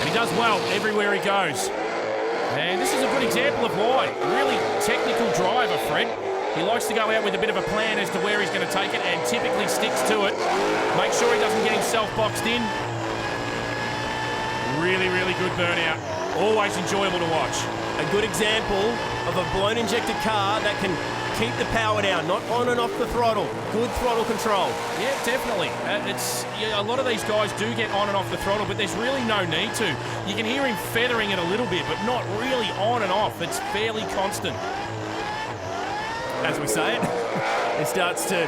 And he does well everywhere he goes. And this is a good example of why. Really technical driver, Fred. He likes to go out with a bit of a plan as to where he's going to take it and typically sticks to it. Make sure he doesn't get himself boxed in. Really, really good burnout. Always enjoyable to watch. A good example of a blown injected car that can keep the power down, not on and off the throttle. Good throttle control. Yeah, definitely. A lot of these guys do get on and off the throttle, but there's really no need to. You can hear him feathering it a little bit, but not really on and off. It's fairly constant. As we say it, it starts to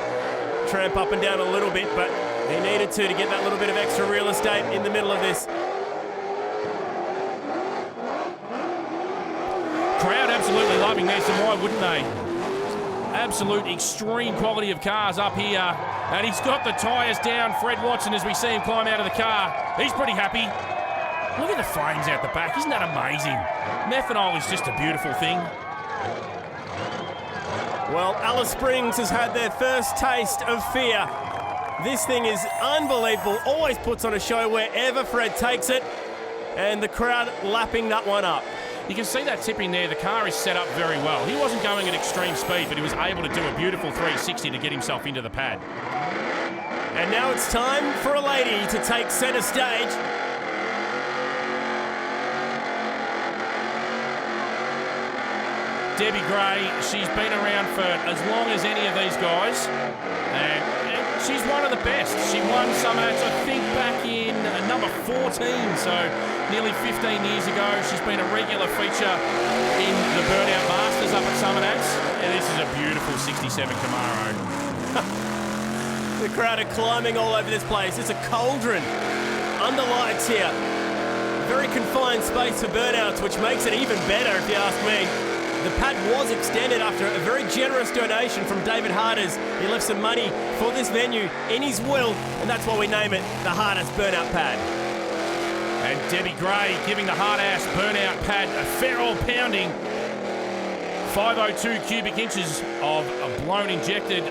tramp up and down a little bit, but he needed to get that little bit of extra real estate in the middle of this. Crowd absolutely loving this, and why wouldn't they? Absolute extreme quality of cars up here. And he's got the tyres down, Fred Watson, as we see him climb out of the car. He's pretty happy. Look at the flames out the back. Isn't that amazing? Methanol is just a beautiful thing. Well, Alice Springs has had their first taste of fear. This thing is unbelievable. Always puts on a show wherever Fred takes it. And the crowd lapping that one up. You can see that tip in there. The car is set up very well. He wasn't going at extreme speed, but he was able to do a beautiful 360 to get himself into the pad. And now it's time for a lady to take centre stage. Debbie Gray, she's been around for as long as any of these guys. And she's one of the best. She won Summer Nats, I think, back in number 14, so nearly 15 years ago. She's been a regular feature in the Burnout Masters up at Summer Nats. And this is a beautiful 67 Camaro. The crowd are climbing all over this place. It's a cauldron under lights here. Very confined space for burnouts, which makes it even better if you ask me. The pad was extended after a very generous donation from David Harders. He left some money for this venue in his will, and that's why we name it the Harders Burnout Pad. And Debbie Gray giving the hard-ass burnout pad a fair old pounding. 502 cubic inches of blown injected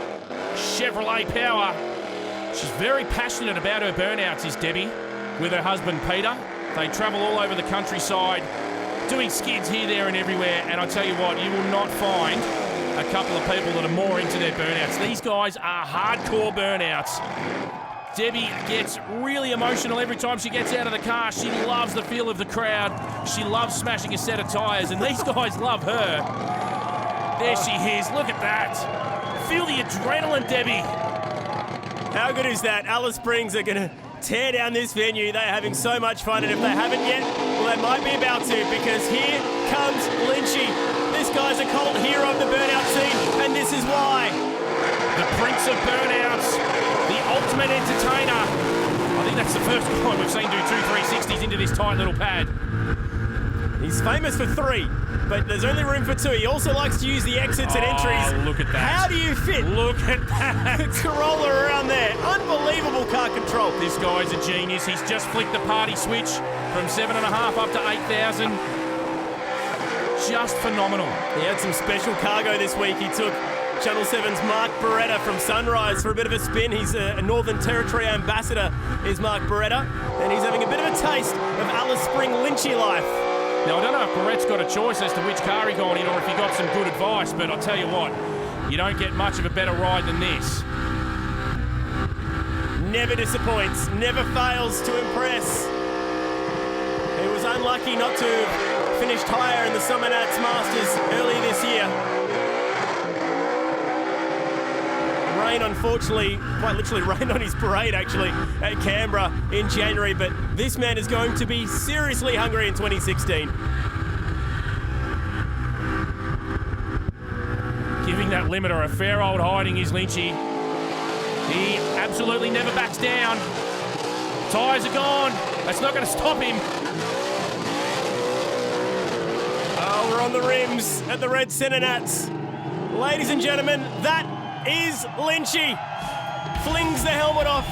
Chevrolet power. She's very passionate about her burnouts, is Debbie, with her husband Peter. They travel all over the countryside, doing skids here, there and everywhere. And I tell you what, you will not find a couple of people that are more into their burnouts. These guys are hardcore burnouts. Debbie gets really emotional every time she gets out of the car. She loves the feel of the crowd. She loves smashing a set of tyres, and these guys love her. There she is. Look at that. Feel the adrenaline, Debbie. How good is that? Alice Springs are going to tear down this venue. They're having so much fun, and if they haven't yet, well, they might be about to, because here comes Lynchy. This guy's a cult hero of the burnout scene, and this is why. The Prince of Burnouts, the ultimate entertainer. I think that's the first time we've seen do 2 360s into this tight little pad. He's famous for 3, but there's only room for 2. He also likes to use the exits and entries. Look at that. How do you fit? Look at that. Corolla around there. Unbelievable car control. This guy's a genius. He's just flicked the party switch from 7.5 up to 8,000. Just phenomenal. He had some special cargo this week. He took Channel 7's Mark Beretta from Sunrise for a bit of a spin. He's a Northern Territory ambassador, is Mark Beretta, and he's having a bit of a taste of Alice Spring Lynchy life. Now, I don't know if Barrett's got a choice as to which car he got in or if he got some good advice, but I'll tell you what, you don't get much of a better ride than this. Never disappoints, never fails to impress. He was unlucky not to finish higher in the Summer Nats Masters early this year. Rain, unfortunately, quite literally rained on his parade actually at Canberra in January, but this man is going to be seriously hungry in 2016. Giving that limiter a fair old hiding is Lynchy. He absolutely never backs down. Tyres are gone. That's not going to stop him. Oh, we're on the rims at the Red Centre Nats. Ladies and gentlemen, that is Lynchy. Flings the helmet off,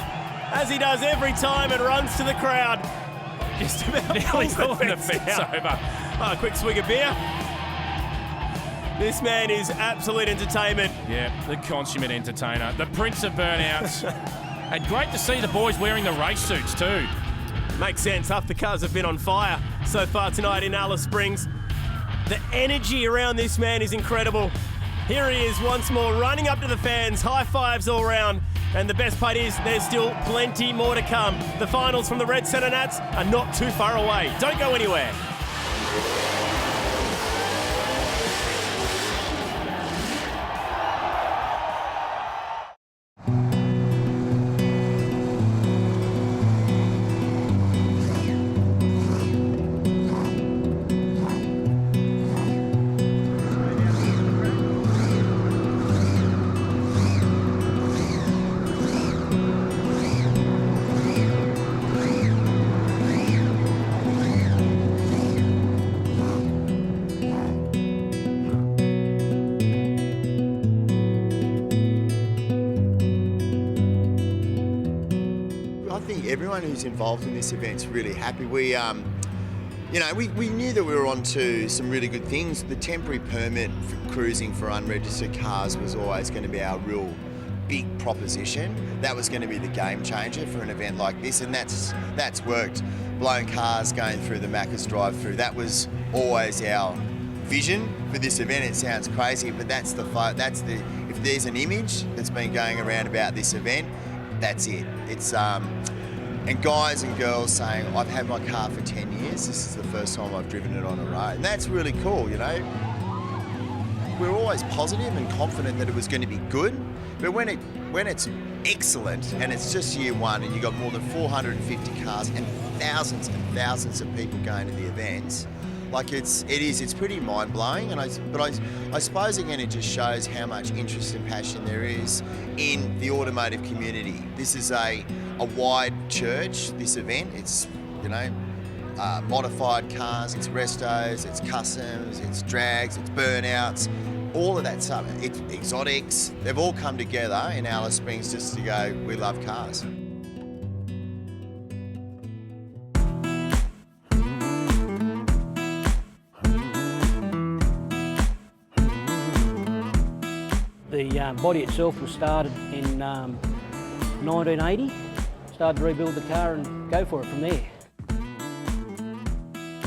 as he does every time, and runs to the crowd. Just about nearly pulls pulling the fence over. Oh, a quick swig of beer. This man is absolute entertainment. Yeah, the consummate entertainer. The Prince of Burnouts. And great to see the boys wearing the race suits too. Makes sense. Half the cars have been on fire so far tonight in Alice Springs. The energy around this man is incredible. Here he is once more, running up to the fans, high fives all round. And the best part is there's still plenty more to come. The finals from the Red Centre Nats are not too far away. Don't go anywhere. Everyone who's involved in this event's really happy. We knew that we were on to some really good things. The temporary permit for cruising for unregistered cars was always going to be our real big proposition. That was going to be the game changer for an event like this, and that's worked. Blown cars going through the Macca's drive-through, that was always our vision for this event. It sounds crazy, but if there's an image that's been going around about this event, that's it. It's and guys and girls saying, I've had my car for 10 years, this is the first time I've driven it on a road. And that's really cool, you know. We're always positive and confident that it was going to be good, but when it's excellent and it's just year one and you've got more than 450 cars and thousands of people going to the events, like it's pretty mind-blowing. And I suppose again it just shows how much interest and passion there is in the automotive community. This is a wide church, this event. It's, you know, modified cars, it's restos, it's customs, it's drags, it's burnouts, all of that stuff. It's exotics. They've all come together in Alice Springs just to go, we love cars. The body itself was started in 1980. Started to rebuild the car and go for it from there.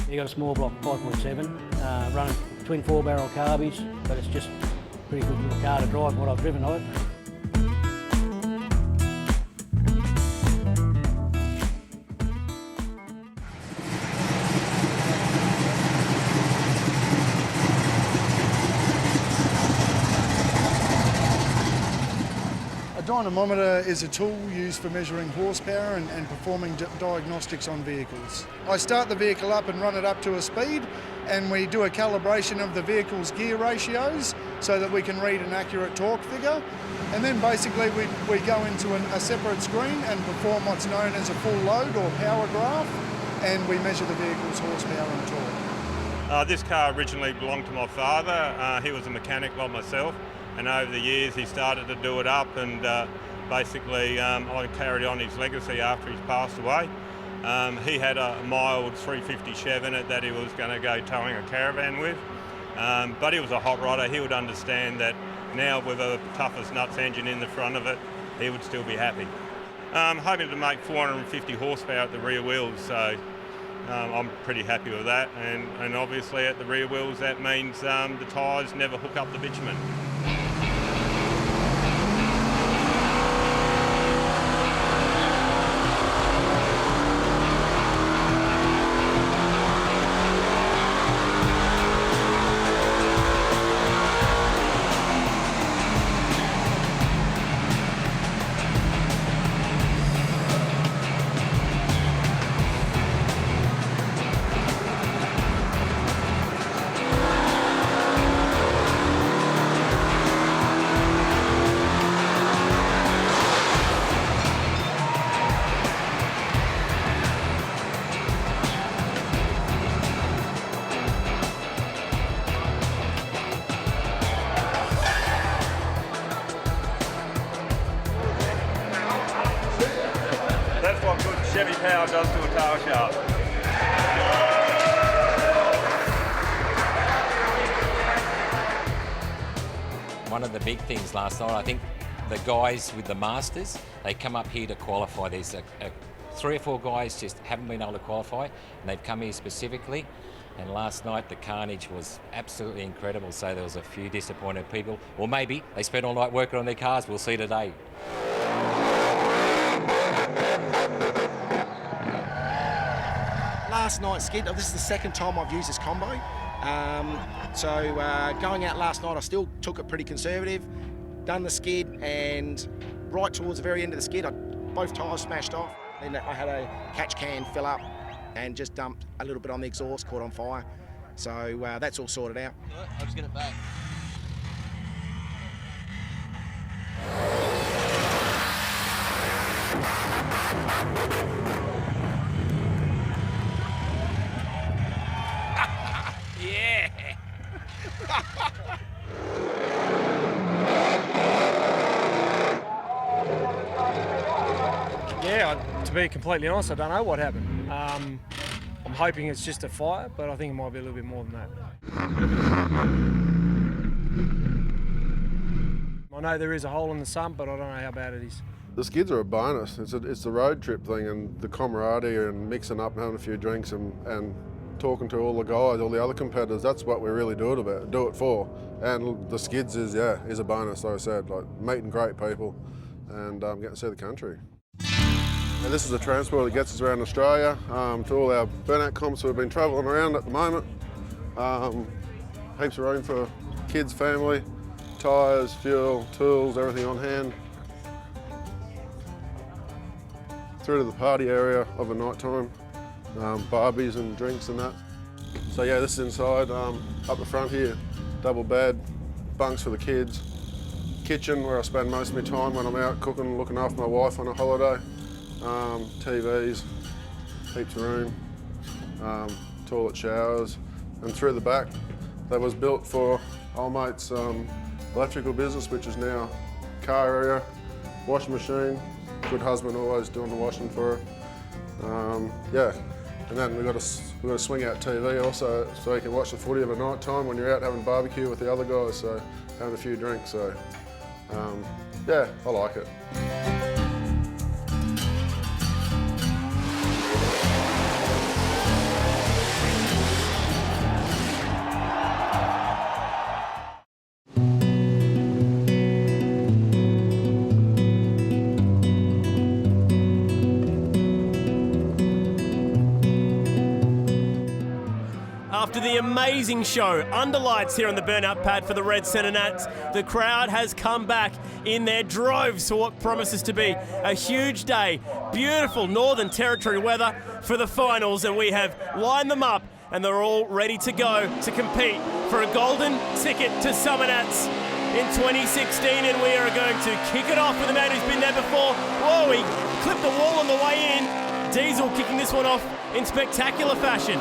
You got a small block 5.7, running twin 4-barrel carbies, but it's just a pretty good little car to drive, what I've driven of it. A dynamometer is a tool used for measuring horsepower and performing diagnostics on vehicles. I start the vehicle up and run it up to a speed, and we do a calibration of the vehicle's gear ratios so that we can read an accurate torque figure. And then basically we go into a separate screen and perform what's known as a full load or power graph, and we measure the vehicle's horsepower and torque. This car originally belonged to my father. He was a mechanic like myself, and over the years he started to do it up, and basically I carried on his legacy after he's passed away. He had a mild 350 Chev in it that he was going to go towing a caravan with, but he was a hot rodder. He would understand that now with a tough as nuts engine in the front of it, he would still be happy. Hoping to make 450 horsepower at the rear wheels, so I'm pretty happy with that, and obviously at the rear wheels that means the tyres never hook up the bitumen. That's what good Chevy power does to a tower shaft. One of the big things last night, I think the guys with the Masters, they come up here to qualify. There's 3 or 4 guys just haven't been able to qualify, and they've come here specifically. And last night the carnage was absolutely incredible, so there was a few disappointed people. Or maybe they spent all night working on their cars. We'll see today. Last night's skid, this is the second time I've used this combo. Going out last night, I still took it pretty conservative, done the skid, and right towards the very end of the skid, both tyres smashed off. Then I had a catch can fill up and just dumped a little bit on the exhaust, caught on fire. So that's all sorted out. I'll just get it back. Yeah! Yeah, to be completely honest, I don't know what happened. I'm hoping it's just a fire, but I think it might be a little bit more than that. I know there is a hole in the sump, but I don't know how bad it is. The skids are a bonus. It's the road trip thing and the camaraderie and mixing up and having a few drinks and talking to all the guys, all the other competitors. That's what we really do it for. And the skids is a bonus, like I said, like meeting great people and getting to see the country. And this is a transport that gets us around Australia to all our burnout comps we've been travelling around at the moment. Heaps of room for kids, family, tyres, fuel, tools, everything on hand. Through to the party area of a night time, barbies and drinks and that. So yeah, this is inside, up the front here, double bed, bunks for the kids, kitchen where I spend most of my time when I'm out cooking, looking after my wife on a holiday, TVs, heaps of room, toilet showers, and through the back that was built for old mate's electrical business, which is now car area, washing machine, good husband always doing the washing for her. Yeah, and then we've got a swing out TV also, so you can watch the footy of a night time when you're out having barbecue with the other guys, so having a few drinks. So Yeah, I like it. After the amazing show under lights here on the burnout pad for the Red Centre Nats, the crowd has come back in their droves for what promises to be a huge day. Beautiful Northern Territory weather for the finals, and we have lined them up and they're all ready to go to compete for a golden ticket to Summer Nats in 2016, and we are going to kick it off with a man who's been there before. Whoa, he clipped the wall on the way in. Diesel kicking this one off in spectacular fashion.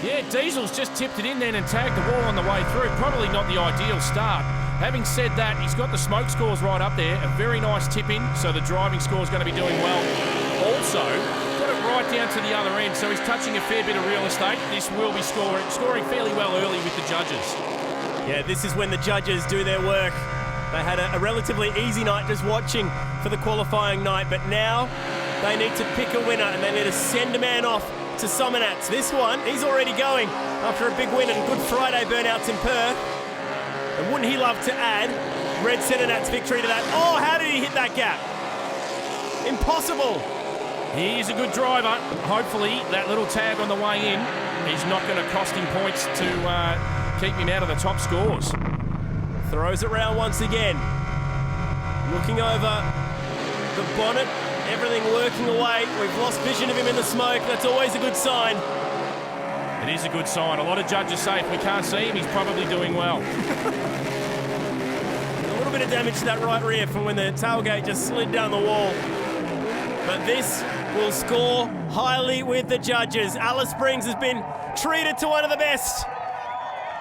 Yeah, Diesel's just tipped it in then and tagged the wall on the way through. Probably not the ideal start. Having said that, he's got the smoke scores right up there. A very nice tip in, so the driving score is going to be doing well. Also, got it right down to the other end, so he's touching a fair bit of real estate. This will be scoring fairly well early with the judges. Yeah, this is when the judges do their work. They had a relatively easy night just watching for the qualifying night, but now they need to pick a winner and they need to send a man off to Summer Nats. This one, he's already going after a big win and Good Friday burnouts in Perth. And wouldn't he love to add Red Centre Nats victory to that? Oh, how did he hit that gap? Impossible. He's a good driver. Hopefully that little tag on the way in is not going to cost him points to keep him out of the top scores. Throws it round once again. Looking over the bonnet. Everything working away. We've lost vision of him in the smoke. That's always a good sign. It is a good sign. A lot of judges say if we can't see him, he's probably doing well. A little bit of damage to that right rear from when the tailgate just slid down the wall. But this will score highly with the judges. Alice Springs has been treated to one of the best.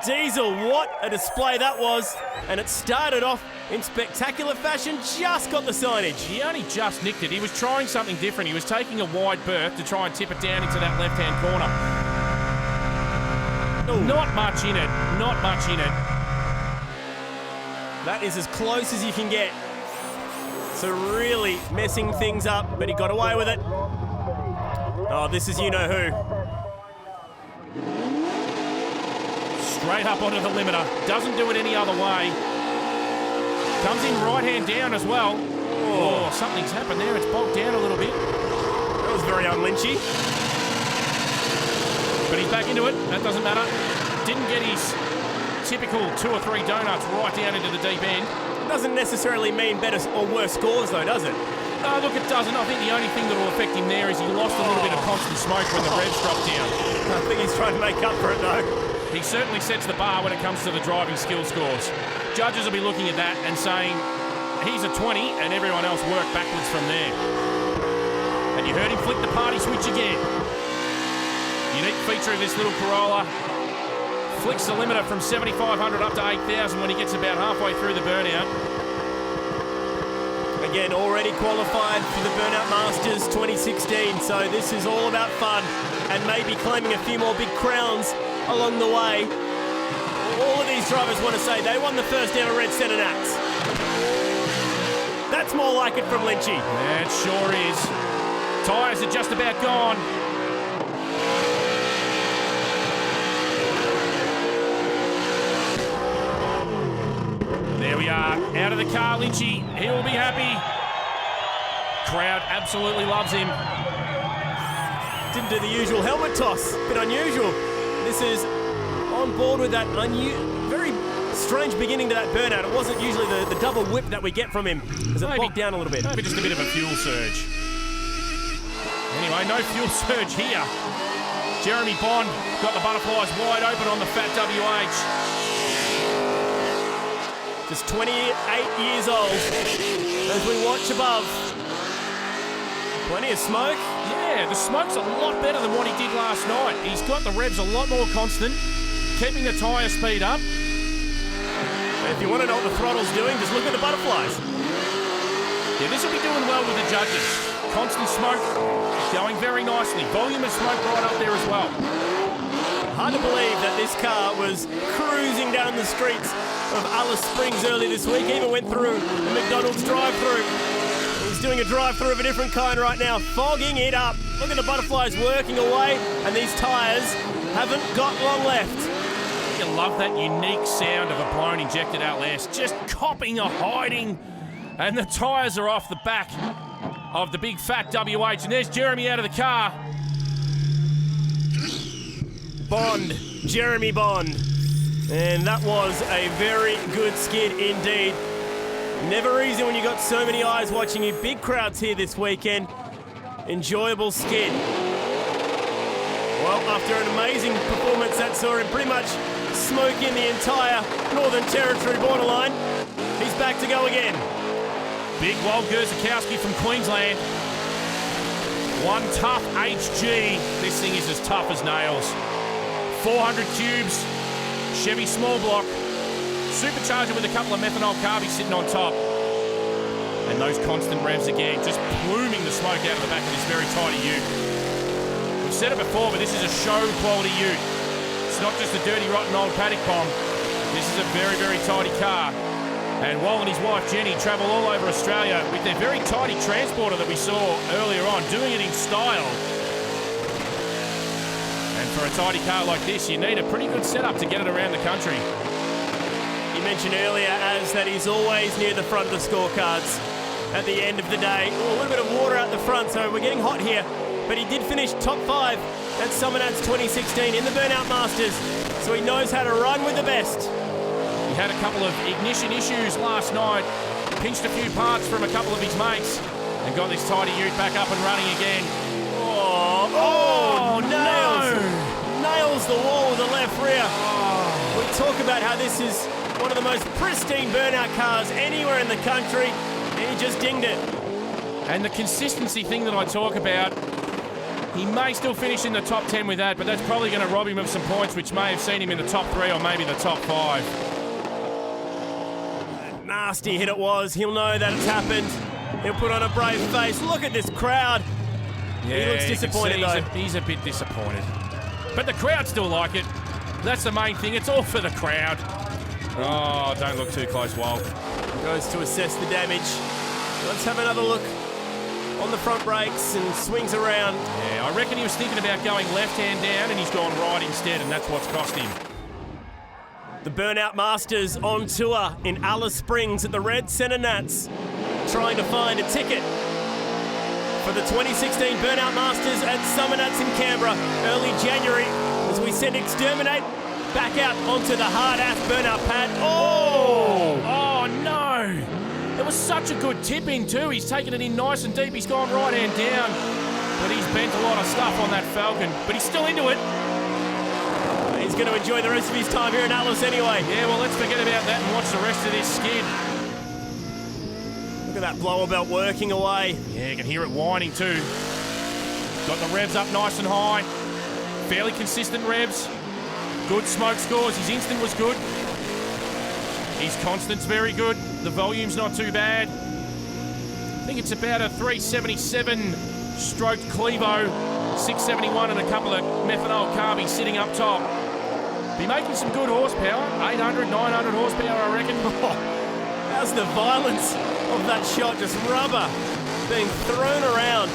Diesel, what a display that was. And it started off in spectacular fashion, just got the signage. He only just nicked it. He was trying something different. He was taking a wide berth to try and tip it down into that left-hand corner. Ooh. Not much in it, not much in it. That is as close as you can get. So really messing things up, but he got away with it. Oh, this is you-know-who. Straight up onto the limiter. Doesn't do it any other way. Comes in right-hand down as well. Oh, something's happened there. It's bogged down a little bit. That was very un-Lynchy. But he's back into it. That doesn't matter. Didn't get his typical 2 or 3 donuts right down into the deep end. Doesn't necessarily mean better or worse scores, though, does it? Oh, look, it doesn't. I think the only thing that will affect him there is he lost a little bit of constant smoke when the revs dropped down. I think he's trying to make up for it, though. He certainly sets the bar when it comes to the driving skill scores. Judges will be looking at that and saying, he's a 20, and everyone else work backwards from there. And you heard him flick the party switch again. Unique feature of this little Corolla. Flicks the limiter from 7,500 up to 8,000 when he gets about halfway through the burnout. Again, already qualified for the Burnout Masters 2016, so this is all about fun and maybe claiming a few more big crowns along the way. All of these drivers want to say they won the first ever Red Centre Nats. That's more like it from Lynchy. Yeah, it sure is. Tyres are just about gone. There we are, out of the car, Lynchy. He will be happy. Crowd absolutely loves him. Didn't do the usual helmet toss, bit unusual. This is on board with that very strange beginning to that burnout. It wasn't usually the double whip that we get from him as it bogged down a little bit. Maybe just a bit of a fuel surge. Anyway, no fuel surge here. Jeremy Bond got the butterflies wide open on the Fat WH. Just 28 years old as we watch above. Plenty of smoke. Yeah, the smoke's a lot better than what he did last night. He's got the revs a lot more constant, keeping the tyre speed up. And if you want to know what the throttle's doing, just look at the butterflies. Yeah, this will be doing well with the judges. Constant smoke, going very nicely. Volume of smoke right up there as well. Hard to believe that this car was cruising down the streets of Alice Springs early this week. Even went through a McDonald's drive-through. He's doing a drive-through of a different kind right now, fogging it up. Look at the butterflies working away, and these tyres haven't got long left. You love that unique sound of a blown injected Outlast, just copping a hiding. And the tyres are off the back of the big fat WH. And there's Jeremy out of the car. Bond, Jeremy Bond. And that was a very good skid indeed. Never easy when you got so many eyes watching you. Big crowds here this weekend. Enjoyable skid. Well, after an amazing performance that saw him pretty much smoke in the entire Northern Territory borderline, he's back to go again. Big Walt Grzikowski from Queensland. One tough HG. This thing is as tough as nails. 400 cubes, Chevy small block, supercharger with a couple of methanol carbies sitting on top. And those constant revs again, just pluming the smoke out of the back of this very tidy ute. We've said it before, but this is a show quality ute. It's not just a dirty, rotten old paddock bomb. This is a very, very tidy car. And Wal and his wife Jenny travel all over Australia with their very tidy transporter that we saw earlier on, doing it in style. And for a tidy car like this, you need a pretty good setup to get it around the country. You mentioned earlier, Az, that he's always near the front of the scorecards at the end of the day. A little bit of water out the front, so we're getting hot here. But he did finish top 5 at Summernats 2016 in the Burnout Masters, so he knows how to run with the best. He had a couple of ignition issues last night, pinched a few parts from a couple of his mates, and got this tidy ute back up and running again. Oh, nails! Nails the wall with the left rear. We talk about how this is one of the most pristine burnout cars anywhere in the country, and he just dinged it. And the consistency thing that I talk about, he may still finish in the top 10 with that, but that's probably going to rob him of some points, which may have seen him in the top 3 or maybe the top 5. Nasty hit it was. He'll know that it's happened. He'll put on a brave face. Look at this crowd. Yeah, he looks disappointed though. He's a bit disappointed. But the crowd still like it. That's the main thing. It's all for the crowd. Oh, don't look too close, Walt. Goes to assess the damage. Let's have another look on the front brakes and swings around. Yeah, I reckon he was thinking about going left hand down and he's gone right instead, and that's what's cost him. The Burnout Masters on tour in Alice Springs at the Red Centre Nats, trying to find a ticket for the 2016 Burnout Masters at Summernats in Canberra early January as we send Exterminate back out onto the hard-ass burnout pad. Oh no! It was such a good tip in too. He's taken it in nice and deep. He's gone right hand down, but he's bent a lot of stuff on that Falcon, but he's still into it. He's going to enjoy the rest of his time here in Alice anyway. Yeah, well, let's forget about that and watch the rest of this skid. Look at that blower belt working away. Yeah, you can hear it whining too. Got the revs up nice and high. Fairly consistent revs. Good smoke scores. His instant was good. His constant's very good. The volume's not too bad. I think it's about a 377 stroked Clevo, 671 and a couple of methanol carbies sitting up top. Be making some good horsepower, 800, 900 horsepower, I reckon. How's the violence of that shot? Just rubber being thrown around.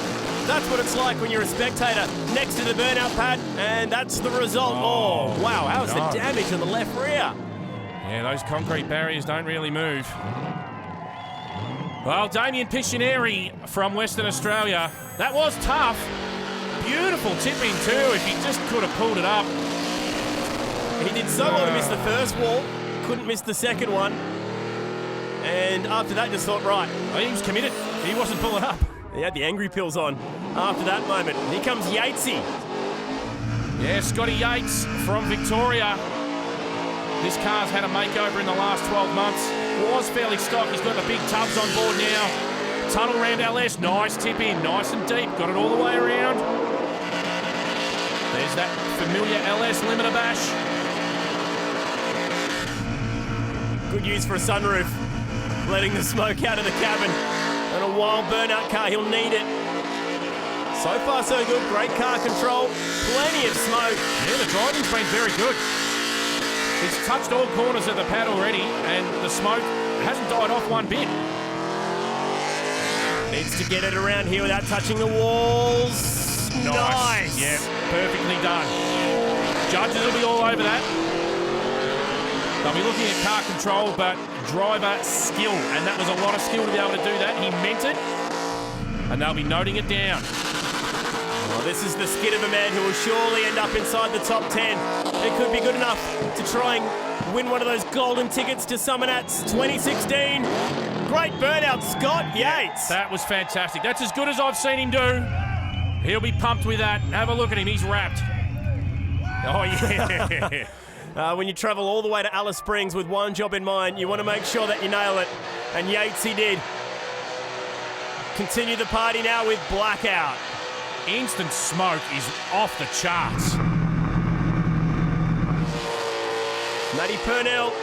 That's what it's like when you're a spectator next to the burnout pad, and that's the result. Oh wow, how's the damage on the left rear? Yeah, those concrete barriers don't really move. Well, Damien Piscineri from Western Australia. That was tough. Beautiful tipping too, if he just could have pulled it up. He did so well to miss the first wall, couldn't miss the second one. And after that, just thought, right. He was committed. He wasn't pulling up. He had the angry pills on after that moment. Here comes Yatesy. Yeah, Scotty Yates from Victoria. This car's had a makeover in the last 12 months. Was fairly stock. He's got the big tubs on board now. Tunnel round LS. Nice tip in. Nice and deep. Got it all the way around. There's that familiar LS limiter bash. Good use for a sunroof. Letting the smoke out of the cabin. And a wild burnout car, he'll need it. So far so good, great car control, plenty of smoke. Yeah, the driving's been very good. He's touched all corners of the pad already, and the smoke hasn't died off one bit. Needs to get it around here without touching the walls. Nice. Yeah, perfectly done. Judges will be all over that. They'll be looking at car control, but driver skill, and that was a lot of skill to be able to do that. He meant it, and they'll be noting it down. Well, this is the skid of a man who will surely end up inside the top 10. It could be good enough to try and win one of those golden tickets to Summonats 2016. Great burnout, Scott Yates. That was fantastic. That's as good as I've seen him do. He'll be pumped with that. Have a look at him. He's wrapped. Oh, yeah. When you travel all the way to Alice Springs with one job in mind, you want to make sure that you nail it. And Yates, he did. Continue the party now with Blackout. Instant smoke is off the charts. Matty Purnell.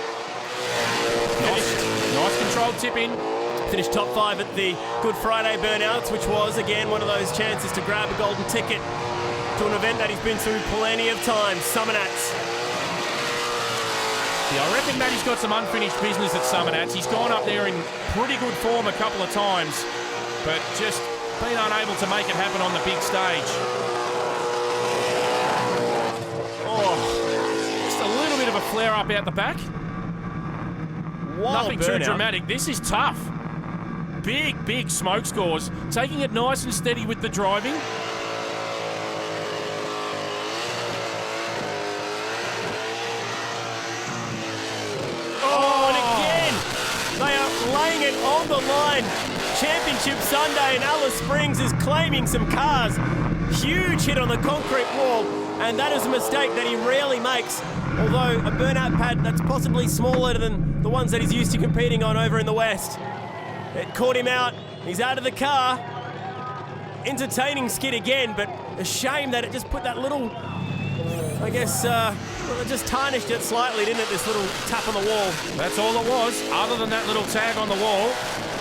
Nice controlled tip in. Finished top 5 at the Good Friday Burnouts, which was, again, one of those chances to grab a golden ticket to an event that he's been through plenty of times, Summonats. Yeah, I reckon Matty's got some unfinished business at Summonats. He's gone up there in pretty good form a couple of times, but just been unable to make it happen on the big stage. Oh, just a little bit of a flare up out the back. Nothing too dramatic. This is tough. Big smoke scores. Taking it nice and steady with the driving. Oh, and again, they are laying it on the line. Championship Sunday in Alice Springs is claiming some cars. Huge hit on the concrete wall, and that is a mistake that he rarely makes. Although a burnout pad that's possibly smaller than the ones that he's used to competing on over in the West. It caught him out. He's out of the car. Entertaining skid again, but a shame that it just put that little, I guess, well, it just tarnished it slightly, didn't it, this little tap on the wall. That's all it was. Other than that little tag on the wall,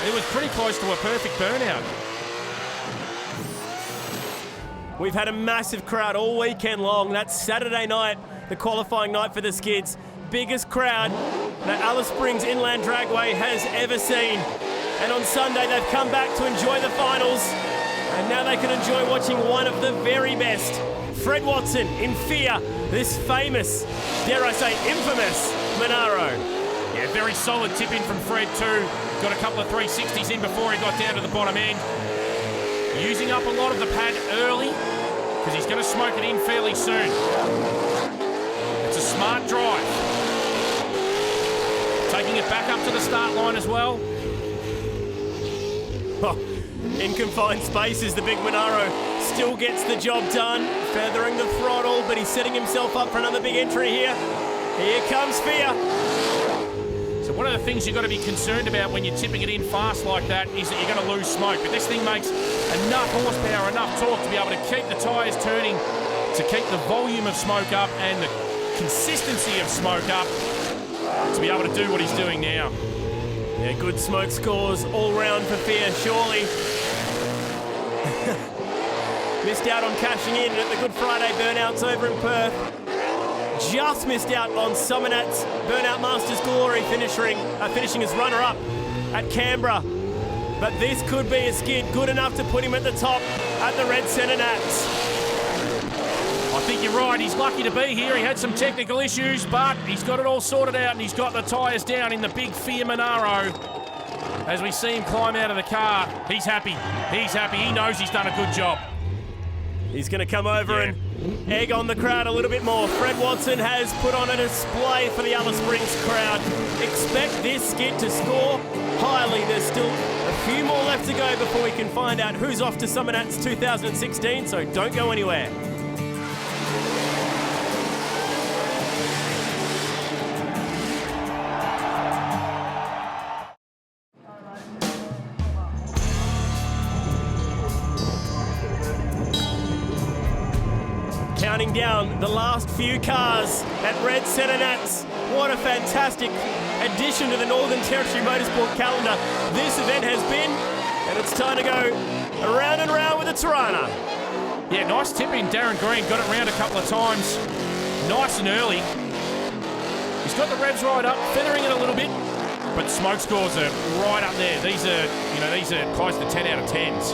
it was pretty close to a perfect burnout. We've had a massive crowd all weekend long. That's Saturday night, the qualifying night for the skids. Biggest crowd that Alice Springs Inland Dragway has ever seen. And on Sunday, they've come back to enjoy the finals. And now they can enjoy watching one of the very best. Fred Watson in fear, this famous, dare I say, infamous Monaro. Yeah, very solid tip in from Fred too. Got a couple of 360s in before he got down to the bottom end. Using up a lot of the pad early, because he's going to smoke it in fairly soon. It's a smart drive. Taking it back up to the start line as well. Oh, in confined spaces, the big Monaro still gets the job done, feathering the throttle, but he's setting himself up for another big entry here. Here comes Fear. So one of the things you've got to be concerned about when you're tipping it in fast like that is that you're going to lose smoke. But this thing makes enough horsepower, enough torque to be able to keep the tyres turning, to keep the volume of smoke up and the consistency of smoke up, to be able to do what he's doing now. Yeah, good smoke scores all round for Fear, surely. Missed out on cashing in at the Good Friday Burnouts over in Perth. Just missed out on Summonats Burnout Masters Glory finishing as runner-up at Canberra. But this could be a skid good enough to put him at the top at the Red Centre Nats. I think you're right. He's lucky to be here. He had some technical issues, but he's got it all sorted out and he's got the tyres down in the big Fear Monaro. As we see him climb out of the car, he's happy. He's happy. He knows he's done a good job. He's going to come over and egg on the crowd a little bit more. Fred Watson has put on a display for the Alice Springs crowd. Expect this skid to score highly. There's still a few more left to go before we can find out who's off to Summonats 2016, so don't go anywhere. Counting down the last few cars at Red Centre Nats. What a fantastic addition to the Northern Territory Motorsport calendar this event has been, and it's time to go around and round with the Tirana. Yeah, nice tip in. Darren Green got it round a couple of times, nice and early. He's got the revs right up, feathering it a little bit, but smoke scores are right up there. These are close to 10 out of 10s.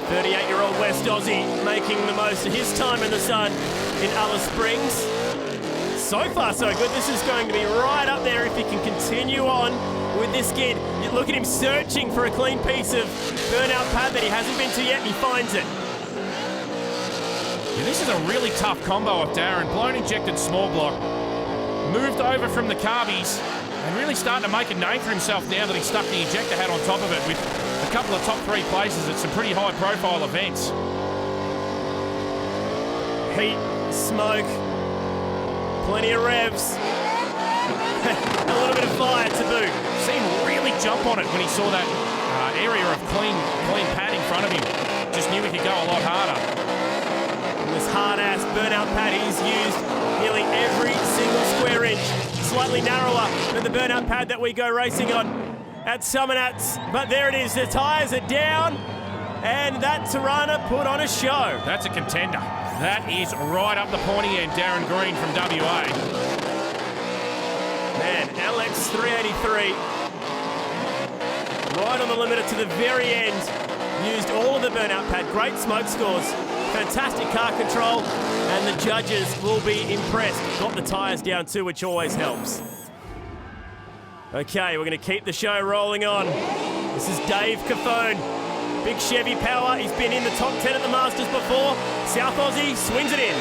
38-year-old West Aussie making the most of his time in the sun in Alice Springs. So far, so good. This is going to be right up there if he can continue on with this skid. You look at him searching for a clean piece of burnout pad that he hasn't been to yet, and he finds it. Yeah, this is a really tough combo of Darren. Blown injected small block, moved over from the carbies, and really starting to make a name for himself now that he's stuck the injector hat on top of it with a couple of top 3 places at some pretty high-profile events. Heat, smoke, plenty of revs, a little bit of fire to boot. See him really jump on it when he saw that area of clean pad in front of him. Just knew he could go a lot harder. And this hard-ass burnout pad he's used nearly every single square inch. Slightly narrower than the burnout pad that we go racing on at Summernats. But there it is, the tyres are down, and that Tirana put on a show. That's a contender. That is right up the pointy end, Darren Green from WA. Man, LX 383, right on the limiter to the very end. Used all of the burnout pad, great smoke scores, fantastic car control, and the judges will be impressed. Got the tyres down too, which always helps. Okay, we're going to keep the show rolling on. This is Dave Cofone. Big Chevy power. He's been in the top 10 at the Masters before. South Aussie swings it in.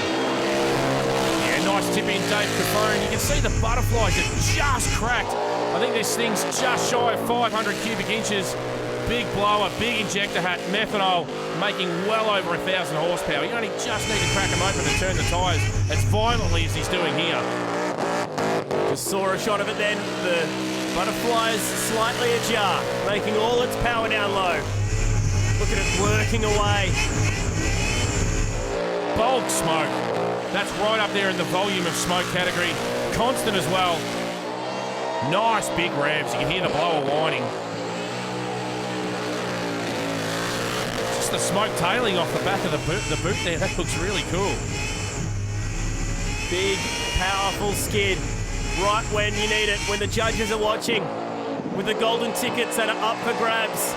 Yeah, nice tip in, Dave Cofone. You can see the butterflies are just cracked. I think this thing's just shy of 500 cubic inches. Big blower, big injector hat, methanol, making well over 1,000 horsepower. You only just need to crack them open and turn the tyres as violently as he's doing here. Just saw a shot of it then. The butterflies slightly ajar, making all its power down low. Look at it working away. Bulk smoke. That's right up there in the volume of smoke category. Constant as well. Nice big revs. You can hear the blower whining. Just the smoke tailing off the back of the boot there. That looks really cool. Big, powerful skid. Right when you need it, when the judges are watching, with the golden tickets that are up for grabs.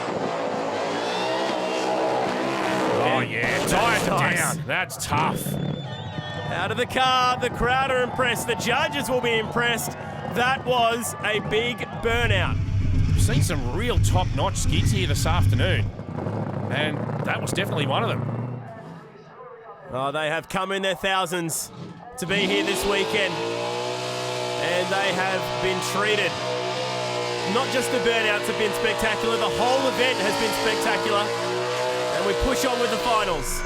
Oh yeah, tyres nice. down. That's tough. Out of the car, the crowd are impressed. The judges will be impressed. That was a big burnout. We've seen some real top-notch skids here this afternoon, and that was definitely one of them. Oh, they have come in their thousands to be here this weekend, and they have been treated. Not just the burnouts have been spectacular, the whole event has been spectacular, and we push on with the finals.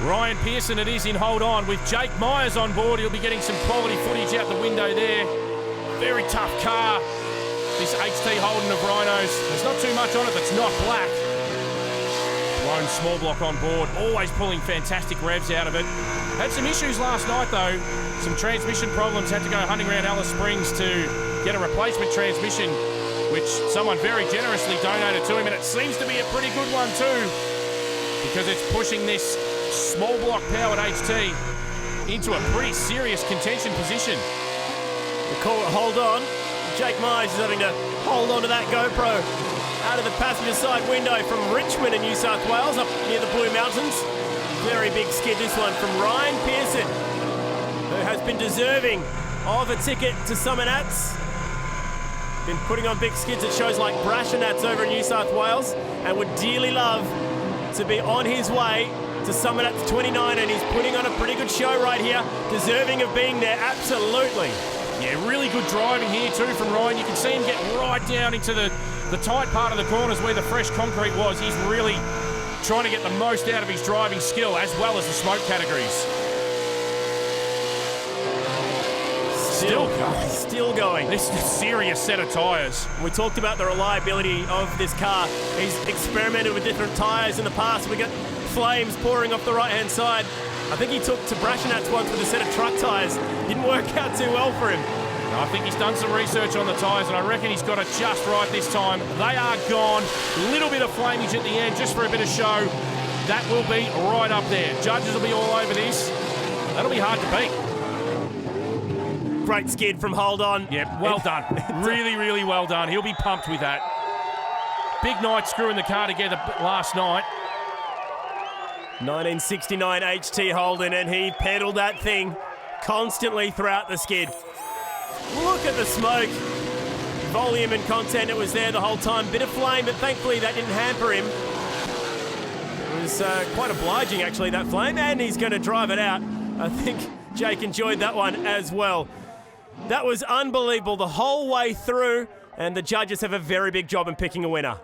Ryan Pearson it is in hold on with Jake Myers on board. He'll be getting some quality footage out the window there. Very tough car, this HT Holden of Rhinos. There's not too much on it that's not black. Blown small block on board, always pulling fantastic revs out of it. Had some issues last night though, some transmission problems, had to go hunting around Alice Springs to get a replacement transmission, which someone very generously donated to him, and it seems to be a pretty good one too, because it's pushing this small block powered HT into a pretty serious contention position. The call it hold on. Jake Myers is having to hold on to that GoPro out of the passenger side window from Richmond in New South Wales, up near the Blue Mountains. Very big skid, this one from Ryan Pearson, who has been deserving of a ticket to Summernats. Been putting on big skids at shows like Brashnats over in New South Wales, and would dearly love to be on his way to Summernats 29, and he's putting on a pretty good show right here, deserving of being there, absolutely. Yeah, really good driving here too from Ryan. You can see him get right down into the tight part of the corners where the fresh concrete was. He's really trying to get the most out of his driving skill as well as the smoke categories. Still going. This is a serious set of tyres. We talked about the reliability of this car. He's experimented with different tyres in the past. We got flames pouring off the right-hand side. I think he took to Brashnats once with a set of truck tyres. Didn't work out too well for him. I think he's done some research on the tyres, and I reckon he's got it just right this time. They are gone. A little bit of flamage at the end, just for a bit of show. That will be right up there. Judges will be all over this. That'll be hard to beat. great skid from Hold On. Yep, well done. Really, really well done. He'll be pumped with that. Big night screwing the car together last night. 1969 HT Holden, and he pedalled that thing constantly throughout the skid. Look at the smoke. Volume and content, it was there the whole time. Bit of flame, but thankfully that didn't hamper him. It was quite obliging, actually, that flame, and he's going to drive it out. I think Jake enjoyed that one as well. That was unbelievable the whole way through, and the judges have a very big job in picking a winner.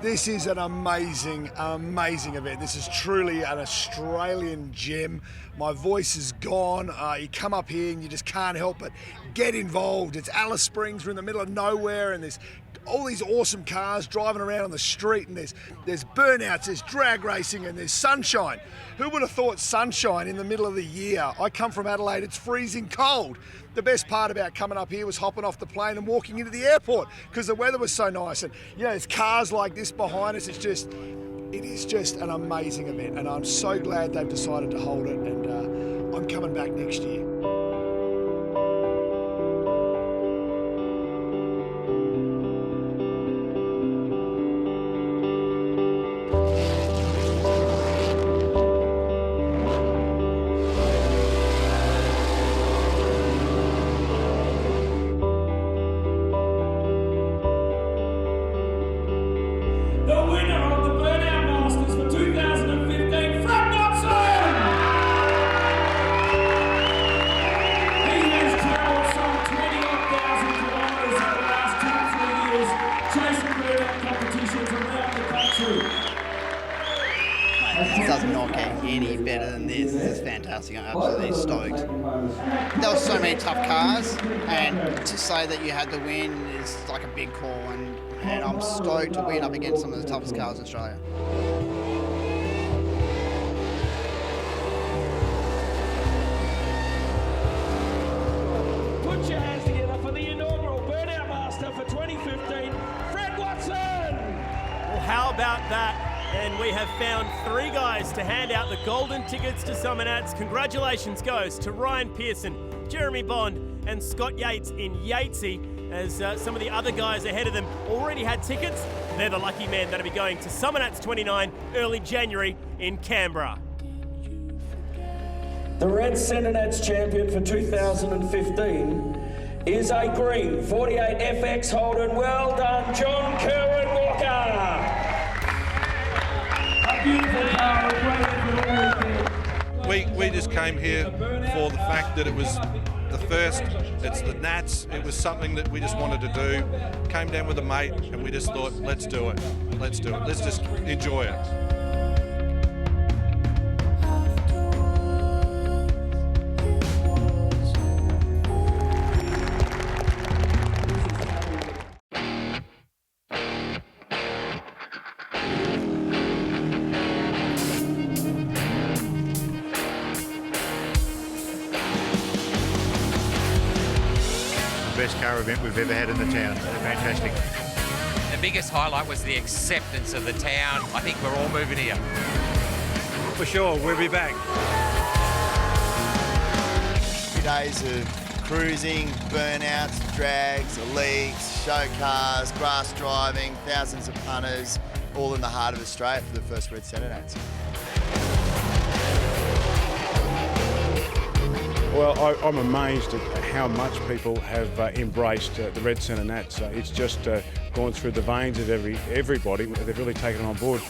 This is an amazing, amazing event. This is truly an Australian gem. My voice is gone. You come up here and you just can't help but get involved. It's Alice Springs. We're in the middle of nowhere, and there's all these awesome cars driving around on the street, and there's burnouts, there's drag racing, and there's sunshine. Who would have thought sunshine in the middle of the year? I come from Adelaide, it's freezing cold. The best part about coming up here was hopping off the plane and walking into the airport because the weather was so nice. And there's cars like this behind us. It is just an amazing event, and I'm so glad they've decided to hold it, and I'm coming back next year. It does not get any better than this. This is fantastic. I'm absolutely stoked. There were so many tough cars, and to say that you had the win is like a big call, and I'm stoked to win up against some of the toughest cars in Australia. Put your hands together for the inaugural Burnout Master for 2015, Fred Watson! Well, how about that? And we have found 3 guys to hand out the golden tickets to Summernats. Congratulations goes to Ryan Pearson, Jeremy Bond, and Scott Yates in Yatesy, as some of the other guys ahead of them already had tickets. They're the lucky men that'll be going to Summernats 29 early January in Canberra. The Red Centre Nats champion for 2015 is a green 48 FX Holden. Well done, John Kerwin Walker. We just came here for the fact that it was the first, it's the Nats, it was something that we just wanted to do. Came down with a mate and we just thought, let's do it, let's just enjoy it. Best car event we've ever had in the town. Fantastic. The biggest highlight was the acceptance of the town. I think we're all moving here. For sure, we'll be back. 2 days of cruising, burnouts, drags, elites, show cars, grass driving, thousands of punters, all in the heart of Australia for the first Red Centre Nats. Well, I'm amazed at how much people have embraced the Red Centre Nats. It's just gone through the veins of everybody. They've really taken it on board.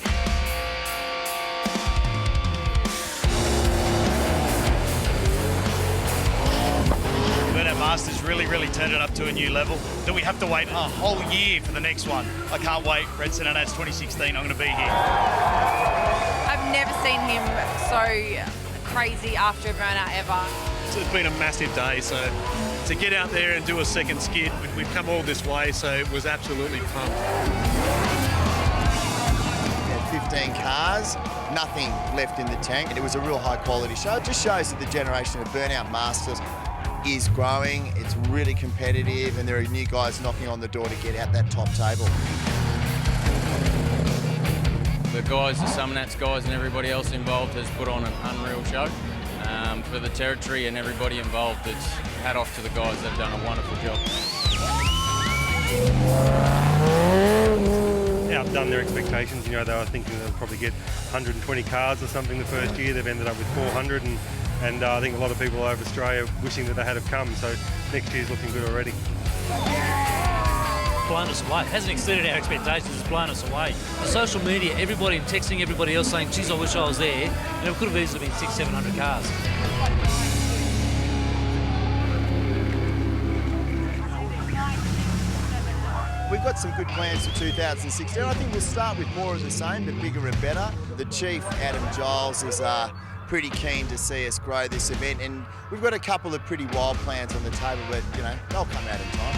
Burnout Masters really turned it up to a new level. Do we have to wait a whole year for the next one? I can't wait. Red Centre Nats 2016, I'm going to be here. I've never seen him so crazy after a burnout ever. It's been a massive day, so to get out there and do a second skid, we've come all this way, so it was absolutely fun. 15 cars, nothing left in the tank, and it was a real high quality show. It just shows that the generation of Burnout Masters is growing, it's really competitive, and there are new guys knocking on the door to get out that top table. The guys, the Summernats guys and everybody else involved has put on an unreal show. For the territory and everybody involved, it's hat off to the guys. They've done a wonderful job. Outdone their expectations. You know, they were thinking they'll probably get 120 cars or something the first year. They've ended up with 400, and I think a lot of people over Australia wishing that they had have come. So next year's looking good already. Blown us away. It hasn't exceeded our expectations. It's blown us away. On social media, everybody texting everybody else saying, "Geez, I wish I was there." And it could have easily been 600-700 cars. We've got some good plans for 2016. I think we'll start with more of the same, but bigger and better. The Chief, Adam Giles, is pretty keen to see us grow this event, and we've got a couple of pretty wild plans on the table, but, you know, they'll come out in time.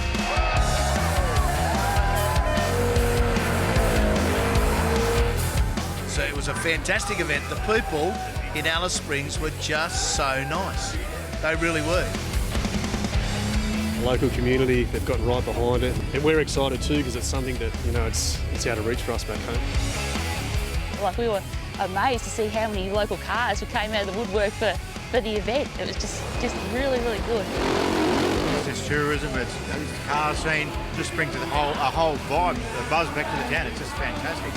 So it was a fantastic event. The people in Alice Springs were just so nice. They really were. Local community, they've gotten right behind it, and we're excited too because it's something that, you know, it's out of reach for us back home. Like, we were amazed to see how many local cars who came out of the woodwork for the event. It was just really, really good. It's tourism, it's the car scene, just brings a whole vibe, a buzz back to the town. It's just fantastic.